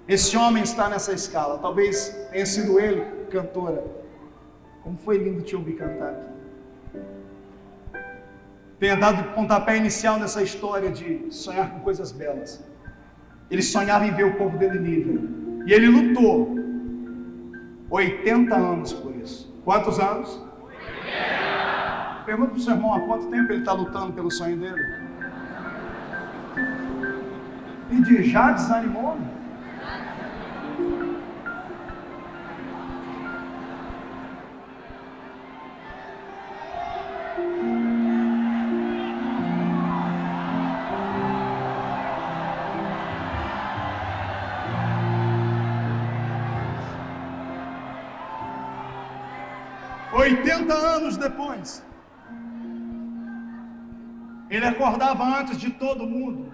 Esse homem está nessa escala. Talvez tenha sido ele, cantora. Como foi lindo te ouvir cantar aqui. Tenha dado pontapé inicial nessa história de sonhar com coisas belas. Ele sonhava em ver o povo dele livre. E ele lutou 80 anos por isso. Quantos anos? 80. Pergunta para o seu irmão há quanto tempo ele está lutando pelo sonho dele. E diz, já desanimou? Oitenta anos depois, ele acordava antes de todo mundo.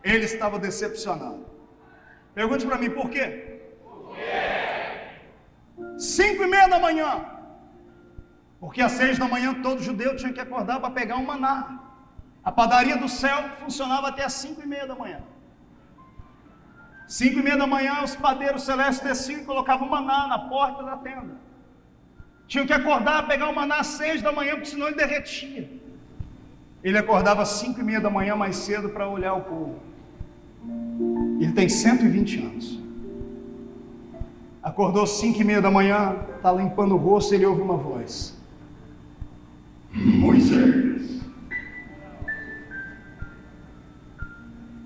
Ele estava decepcionado. Pergunte para mim, por quê? 5:30 da manhã. Porque às 6 da manhã todo judeu tinha que acordar para pegar um maná. A padaria do céu funcionava até às 5:30 da manhã. 5:30 da manhã os padeiros celestes desciam e colocavam maná na porta da tenda. Tinham que acordar, pegar o maná às 6 da manhã, porque senão ele derretia. Ele acordava às 5:30 da manhã mais cedo para olhar o povo. Ele tem 120 anos. Acordou às 5:30 da manhã, está limpando o rosto e ele ouve uma voz. Moisés.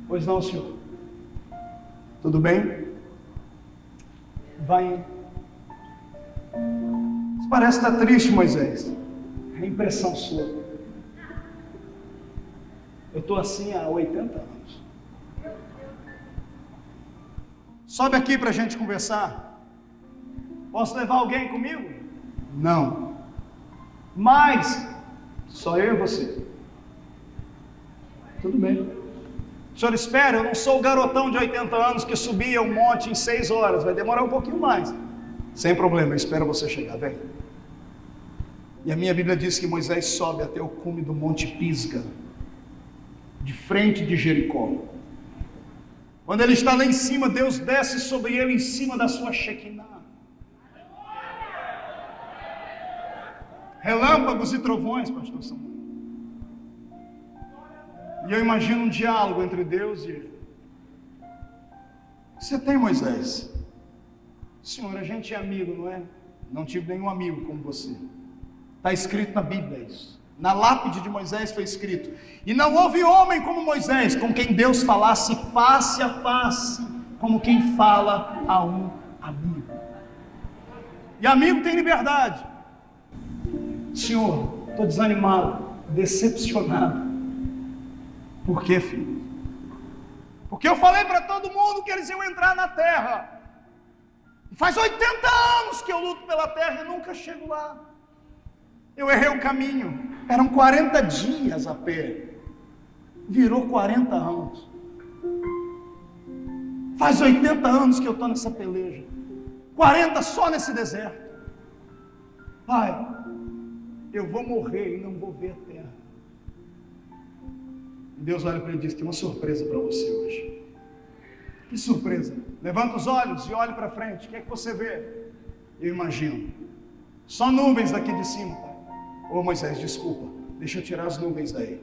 Pois não, senhor. Tudo bem? Vai. Parece estar triste, Moisés. É impressão sua. Eu estou assim há 80 anos. Sobe aqui para a gente conversar. Posso levar alguém comigo? Não. Mas, só eu e você. Tudo bem. O senhor espera, eu não sou o garotão de 80 anos que subia um monte em 6 horas. Vai demorar um pouquinho mais. Sem problema, eu espero você chegar, vem. E a minha Bíblia diz que Moisés sobe até o cume do Monte Pisga, de frente de Jericó. Quando ele está lá em cima, Deus desce sobre ele em cima da sua Shekinah. Relâmpagos e trovões, pastor Samuel. E eu imagino um diálogo entre Deus e ele. Você tem, Moisés? Senhor, a gente é amigo, não é? Não tive nenhum amigo como você. Está escrito na Bíblia isso. Na lápide de Moisés foi escrito: e não houve homem como Moisés, com quem Deus falasse face a face, como quem fala a um amigo. E amigo tem liberdade. Senhor, estou desanimado, decepcionado. Por quê, filho? Porque eu falei para todo mundo que eles iam entrar na terra. Faz 80 anos que eu luto pela terra e nunca chego lá. Eu errei o caminho. Eram 40 dias a pé. Virou 40 anos. Faz 80 anos que eu estou nessa peleja. 40 só nesse deserto. Pai, eu vou morrer e não vou ver a terra. E Deus olha para ele e diz: tem uma surpresa para você hoje. Que surpresa? Levanta os olhos e olhe para frente. O que é que você vê? Eu imagino. Só nuvens daqui de cima, pai. Ô Moisés, desculpa. Deixa eu tirar as nuvens daí.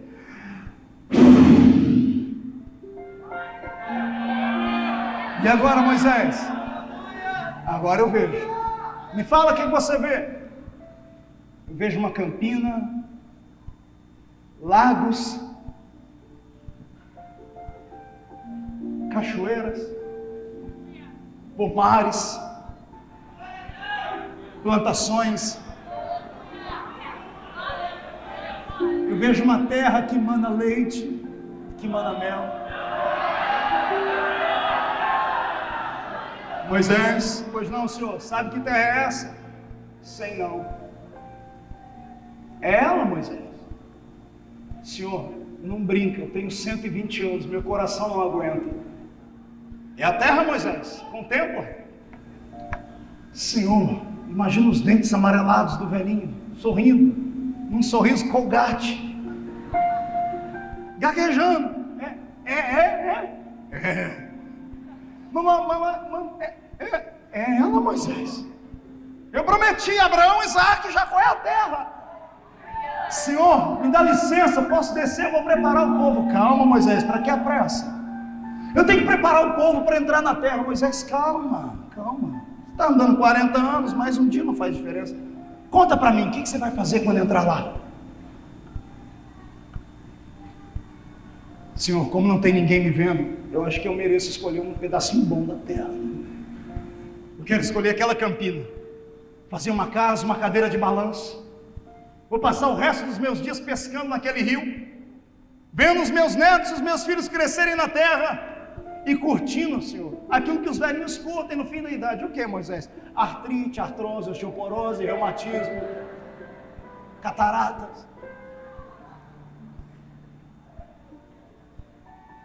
E agora, Moisés? Agora eu vejo. Me fala o que você vê. Eu vejo uma campina, lagos, cachoeiras, pomares, plantações. Eu vejo uma terra que mana leite, que mana mel. Moisés, pois não, senhor, sabe que terra é essa? Sei não. É ela, Moisés? Senhor, não brinca, eu tenho 120 anos, meu coração não aguenta. É a terra, Moisés? Contempla. Senhor, imagina os dentes amarelados do velhinho, sorrindo, num sorriso Colgate, gaguejando. É ela, Moisés. Eu prometi a Abraão, Isaac e Jacó, é a terra. Senhor, me dá licença, posso descer, eu vou preparar o povo. Calma, Moisés, para que a pressa? Eu tenho que preparar o povo para entrar na terra. Moisés, calma. Você está andando 40 anos, mais um dia não faz diferença. Conta para mim, o que você vai fazer quando entrar lá? Senhor, como não tem ninguém me vendo, eu acho que eu mereço escolher um pedacinho bom da terra. Eu quero escolher aquela campina, fazer uma casa, uma cadeira de balanço. Vou passar o resto dos meus dias pescando naquele rio, vendo os meus netos, os meus filhos crescerem na terra e curtindo, Senhor, aquilo que os velhinhos curtem no fim da idade. O que, Moisés? Artrite, artrose, osteoporose, reumatismo, cataratas.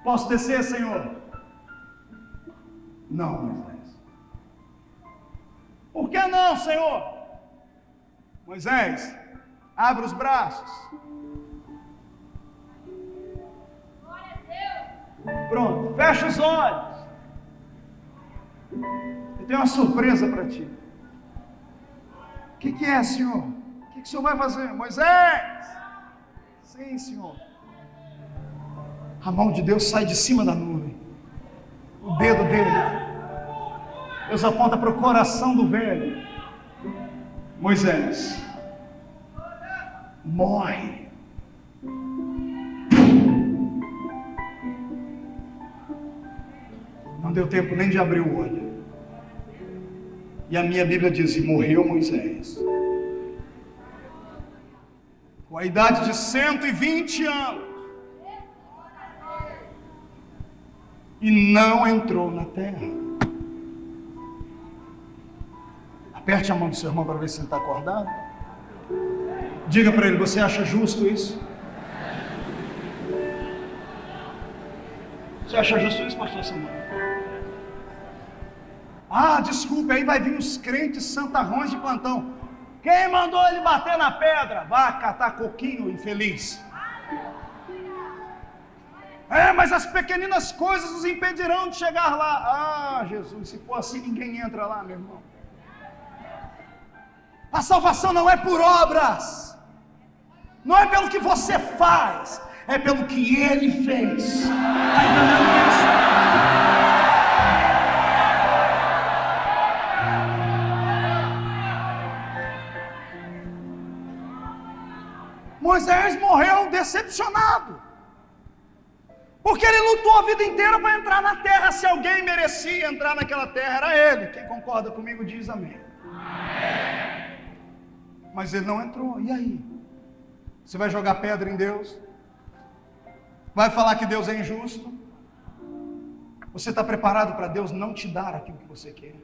Posso descer, Senhor? Não, Moisés. Por que não, Senhor? Moisés, abre os braços. Pronto, fecha os olhos. Eu tenho uma surpresa para ti. O que é, Senhor? O que o Senhor vai fazer? Moisés! Sim, Senhor. A mão de Deus sai de cima da nuvem. O dedo dele. Deus aponta para o coração do velho. Moisés, morre. Não deu tempo nem de abrir o olho. E a minha Bíblia diz: e morreu Moisés, com a idade de 120 anos, e não entrou na terra. Aperte a mão do seu irmão para ver se ele está acordado. Diga para ele: você acha justo isso? Você acha justo isso, pastor Samuel? Ah, desculpe, aí vai vir os crentes santarrões de plantão. Quem mandou ele bater na pedra? Vá catar coquinho, infeliz. Mas as pequeninas coisas nos impedirão de chegar lá. Ah, Jesus, se for assim, ninguém entra lá, meu irmão. A salvação não é por obras, não é pelo que você faz, é pelo que Ele fez. Está entendendo isso? Moisés morreu decepcionado, porque ele lutou a vida inteira para entrar na terra. Se alguém merecia entrar naquela terra, era ele. Quem concorda comigo diz amém. Amém. Mas ele não entrou. E aí? Você vai jogar pedra em Deus? Vai falar que Deus é injusto? Você está preparado para Deus não te dar aquilo que você quer?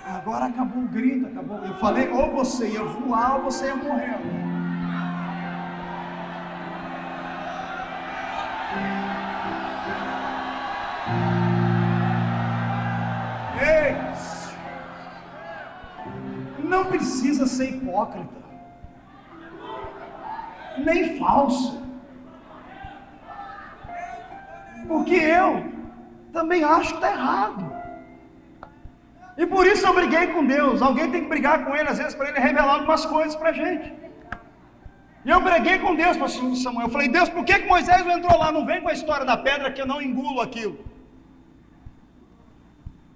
Agora acabou o grito, acabou. Eu falei, ou você ia voar ou você ia morrer. Ei! Não precisa ser hipócrita, nem falso, porque eu também acho que está errado. E por isso eu briguei com Deus. Alguém tem que brigar com Ele, às vezes, para Ele revelar algumas coisas para a gente. E eu briguei com Deus, pastor Samuel. Eu falei: Deus, por que Moisés não entrou lá? Não vem com a história da pedra que eu não engulo aquilo.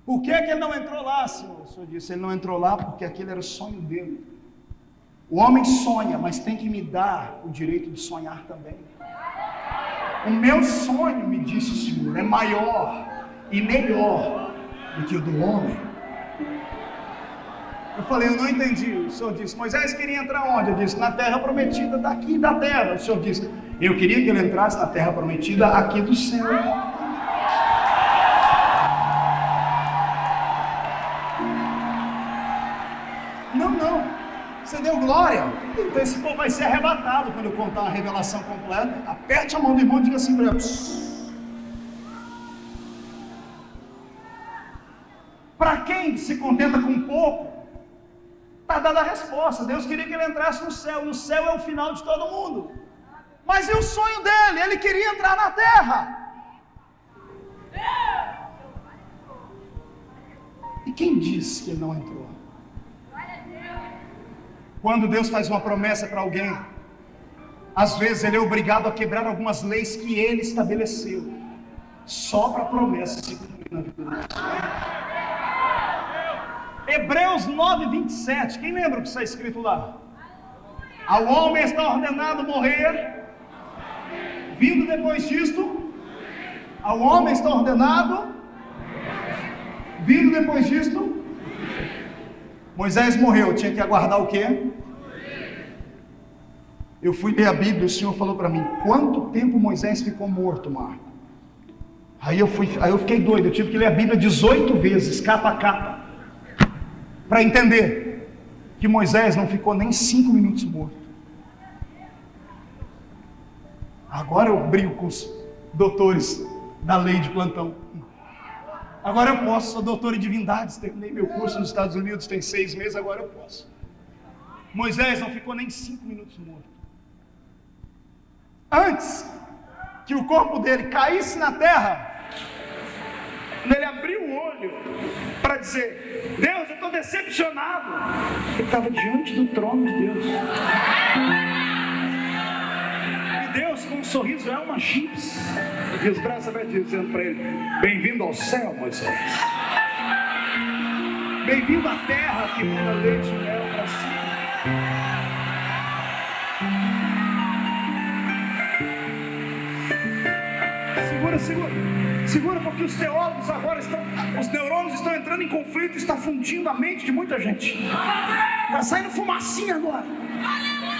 Por que ele não entrou lá, Senhor? O Senhor disse: ele não entrou lá porque aquele era o sonho dele. O homem sonha, mas tem que me dar o direito de sonhar também. O meu sonho, me disse o Senhor, é maior e melhor do que o do homem. Eu falei: eu não entendi. O Senhor disse: Moisés queria entrar onde? Eu disse: na terra prometida daqui da terra. O Senhor disse: eu queria que ele entrasse na terra prometida aqui do céu. Não. Você deu glória? Então esse povo vai ser arrebatado quando eu contar a revelação completa. Aperte a mão do irmão e diga assim para ele: para quem se contenta com pouco, está dada a resposta. Deus queria que ele entrasse no céu, e o céu é o final de todo mundo. Mas e o sonho dele? Ele queria entrar na terra. E quem disse que ele não entrou? Quando Deus faz uma promessa para alguém, às vezes ele é obrigado a quebrar algumas leis que ele estabeleceu, só para a promessa se cumprir na vida da pessoa. Hebreus 9, 27. Quem lembra o que está escrito lá? Ao homem está ordenado morrer. Vindo depois disto, ao homem está ordenado. Vindo depois disto, Moisés morreu. Tinha que aguardar o quê? Eu fui ler a Bíblia, o Senhor falou para mim: quanto tempo Moisés ficou morto, Marco? Aí eu fiquei doido, eu tive que ler a Bíblia 18 vezes, capa a capa, para entender que Moisés não ficou nem 5 minutos morto. Agora eu brigo com os doutores da lei de plantão. Agora eu posso, sou doutor em divindades, terminei meu curso nos Estados Unidos, tem 6 meses, agora eu posso. Moisés não ficou nem 5 minutos morto. Antes que o corpo dele caísse na terra, quando ele abriu o olho para dizer: Deus, eu estou decepcionado, ele estava diante do trono de Deus. E Deus, com um sorriso, é uma chips, e os braços abertos dizendo para ele: bem-vindo ao céu, Moisés. Bem-vindo à terra que manda leite e mel para si. Segura, porque os teólogos agora os neurônios estão entrando em conflito, está fundindo a mente de muita gente. Está saindo fumacinha agora.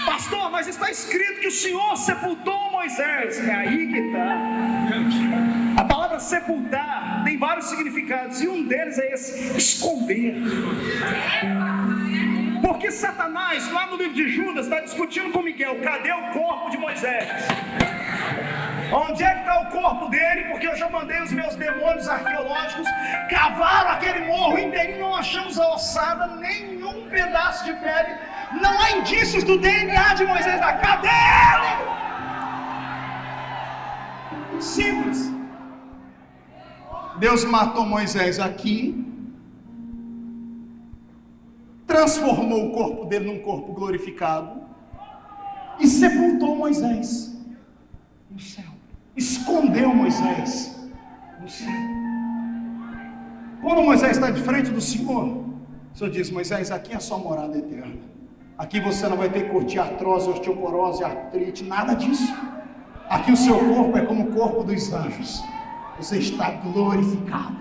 Pastor, mas está escrito que o Senhor sepultou Moisés. É aí que está. A palavra sepultar tem vários significados, e um deles é esse: esconder. Porque Satanás, lá no livro de Judas, está discutindo com Miguel: cadê o corpo de Moisés? Onde é que está o corpo dele? Porque eu já mandei os meus demônios arqueológicos, cavaram aquele morro inteirinho, não achamos a ossada, nenhum pedaço de pele, não há indícios do DNA de Moisés. Cadê ele? Simples. Deus matou Moisés aqui, transformou o corpo dele num corpo glorificado e sepultou Moisés no céu. Escondeu Moisés no céu. Quando Moisés está de frente do Senhor, o Senhor diz: Moisés, aqui é a sua morada eterna. Aqui você não vai ter que curtir artrose, osteoporose, artrite, nada disso. Aqui o seu corpo é como o corpo dos anjos. Você está glorificado.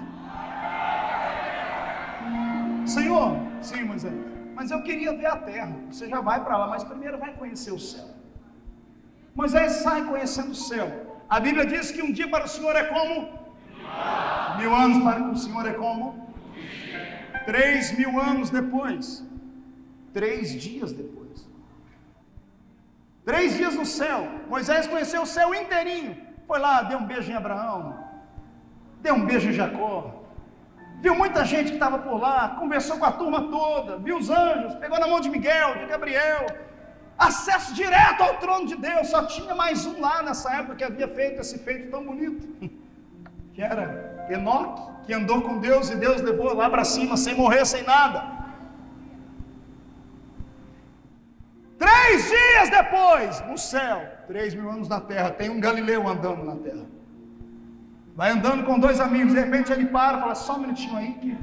Senhor, sim, Moisés, mas eu queria ver a terra. Você já vai para lá, mas primeiro vai conhecer o céu. Moisés sai conhecendo o céu. A Bíblia diz que um dia para o Senhor é como 1000 anos para o Senhor é como 3000 anos depois, 3 dias depois, 3 dias no céu. Moisés conheceu o céu inteirinho. Foi lá, deu um beijo em Abraão, deu um beijo em Jacó, viu muita gente que estava por lá, conversou com a turma toda, viu os anjos, pegou na mão de Miguel, de Gabriel, acesso direto ao trono de Deus. Só tinha mais um lá nessa época que havia feito esse feito tão bonito, que era Enoque, que andou com Deus e Deus levou lá para cima sem morrer, sem nada. 3 dias depois, no céu, 3000 anos na terra, tem um Galileu andando na terra. Vai andando com 2 amigos, de repente ele para e fala: só um minutinho aí que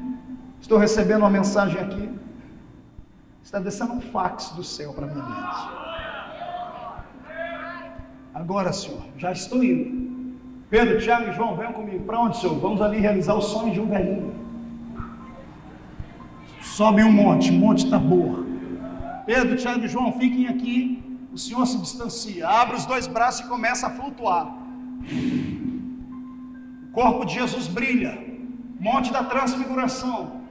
estou recebendo uma mensagem aqui. Está descendo um fax do céu para minha mente. Agora, Senhor, já estou indo. Pedro, Tiago e João, venham comigo. Para onde, Senhor? Vamos ali realizar o sonho de um velhinho. Sobe um monte Tabor. Pedro, Tiago e João, fiquem aqui. O Senhor se distancia, abre os 2 braços e começa a flutuar. O corpo de Jesus brilha. Monte da Transfiguração.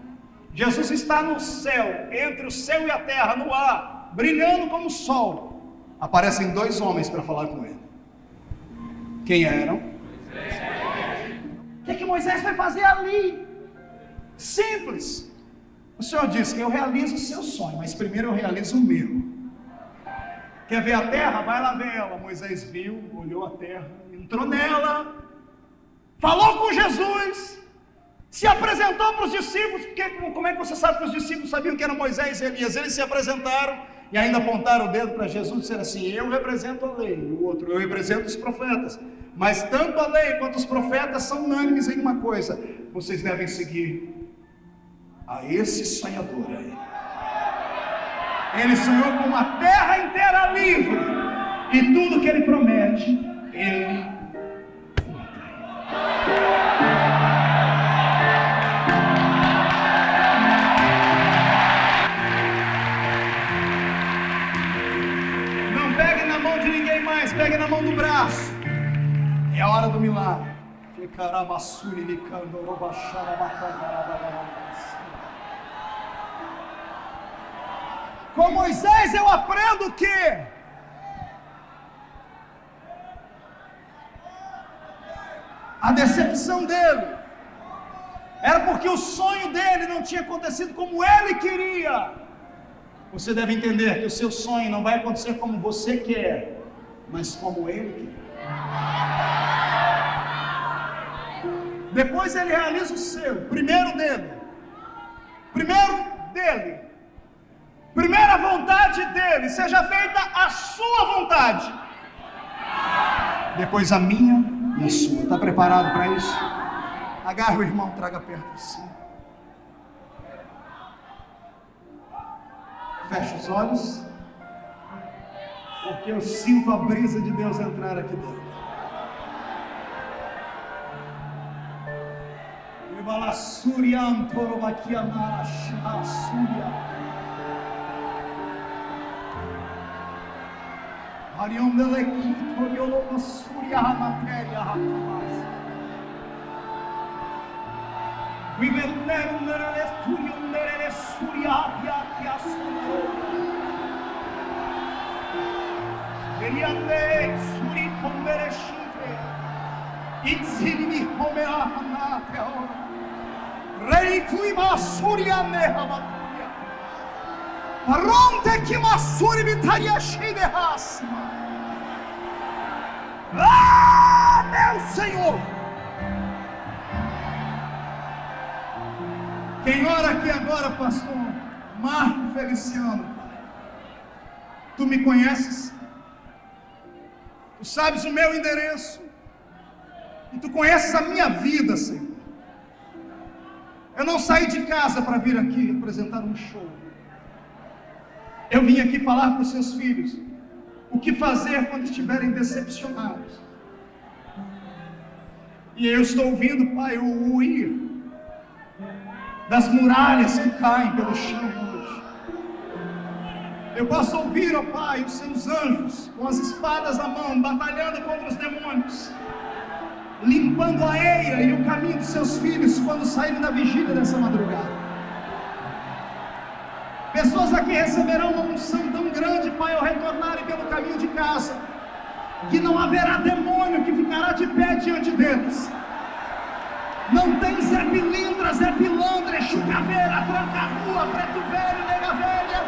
Jesus está no céu, entre o céu e a terra, no ar, brilhando como o sol. Aparecem 2 homens para falar com ele. Quem eram? O que Moisés vai fazer ali? Simples. O Senhor disse: eu realizo o seu sonho, mas primeiro eu realizo o meu. Quer ver a terra? Vai lá ver ela. Moisés viu, olhou a terra, entrou nela, falou com Jesus, se apresentou para os discípulos. Porque, como é que você sabe que os discípulos sabiam que eram Moisés e Elias? Eles se apresentaram e ainda apontaram o dedo para Jesus e disseram assim: eu represento a lei, e o outro: eu represento os profetas. Mas tanto a lei quanto os profetas são unânimes em uma coisa: vocês devem seguir a esse sonhador aí. Ele sonhou com uma terra inteira livre, e tudo que ele promete, ele não pegue na mão de ninguém mais, pegue na mão do braço. É a hora do milagre. Com Moisés eu aprendo que a decepção dele era porque o sonho dele não tinha acontecido como ele queria. Você deve entender que o seu sonho não vai acontecer como você quer, mas como ele quer. Depois ele realiza o seu, primeiro dele. Primeira vontade dele, seja feita a sua vontade. Depois a minha e a sua. Está preparado para isso? Agarre o irmão, traga perto de si. Feche os olhos, porque eu sinto a brisa de Deus entrar aqui dentro. Ah, meu Senhor! Quem ora aqui agora, pastor Marco Feliciano, tu me conheces, tu sabes o meu endereço, e tu conheces a minha vida, Senhor. Eu não saí de casa para vir aqui apresentar um show. Eu vim aqui falar para os seus filhos o que fazer quando estiverem decepcionados. E eu estou ouvindo, Pai, o ruir das muralhas que caem pelo chão hoje. Eu posso ouvir, ó Pai, os seus anjos com as espadas na mão, batalhando contra os demônios, limpando a eira e o caminho dos seus filhos quando saírem da vigília dessa madrugada. Pessoas aqui receberão uma unção tão grande, Pai, ao retornarem pelo caminho de casa, que não haverá demônio que ficará de pé diante deles. Não tem Zé Pilintra, Zé Pilantra, Exu Caveira, Tranca-Rua, Preto Velho, Nega Velha,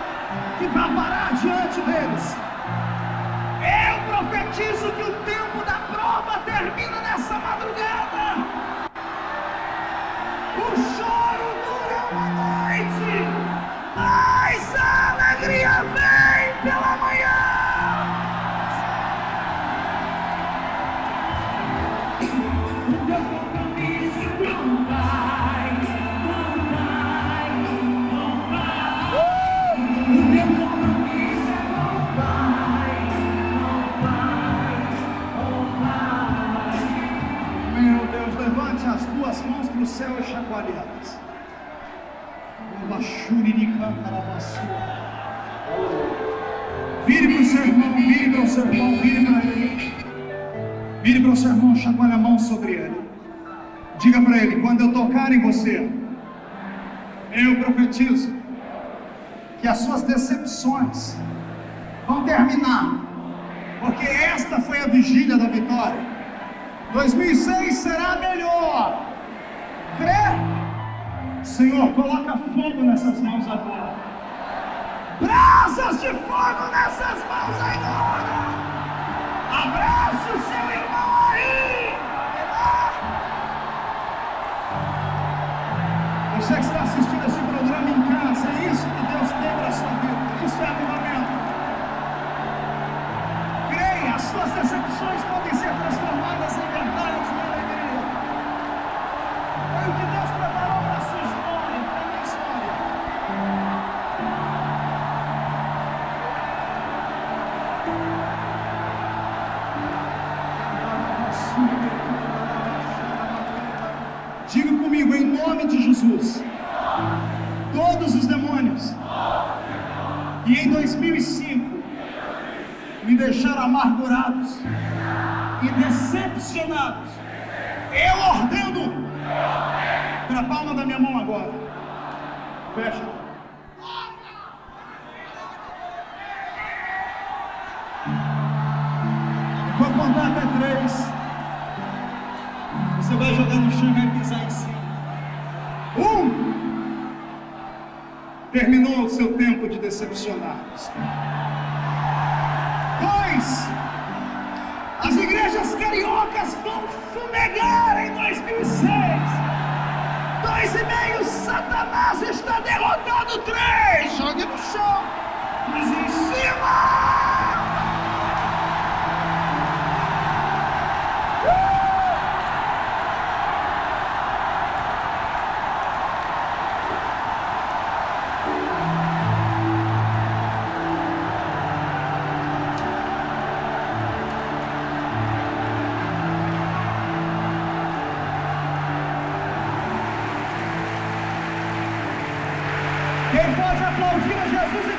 que vai parar diante deles. Eu profetizo que o tempo da prova termina nessa madrugada. O choro dura uma noite, mas a alegria vem pela manhã. O teu compromisso não vai, não vai, não vai. O teu compromisso não vai, não vai, não vai. Meu Deus, levante as duas mãos para o céu e chacoalhe-as. Vire para o seu irmão, vire para o seu irmão, vire para ele. Vire para o seu irmão, chacoalhe a mão sobre ele. Diga para ele: quando eu tocar em você, eu profetizo que as suas decepções vão terminar, porque esta foi a vigília da vitória. 2006 será melhor. Crê? Senhor, coloca fogo nessas mãos agora. Brasas de fogo nessas mãos agora. Abraça o seu irmão aí. Você que está assistindo esse programa em casa, é isso que Deus tem para a sua vida. Isso é avivamento. Creia, as suas decepções podem ser transformadas em verdade e alegria. Foi o que Deus preparou para a sua história, para a minha história. comigo, em nome de Jesus. Todos os demônios que em 2005 me deixaram amargurados e decepcionados, eu ordeno para a palma da minha mão agora. Fecha. Eu vou contar até 3. Você vai jogar no chão e vai pisar em cima. 1. Terminou o seu tempo de decepcionar. 2. As igrejas cariocas vão fumegar em 2006. 2,5. Satanás está derrotado. 3. Jogue no chão. Mas em cima. Quem pode aplaudir a Jesus?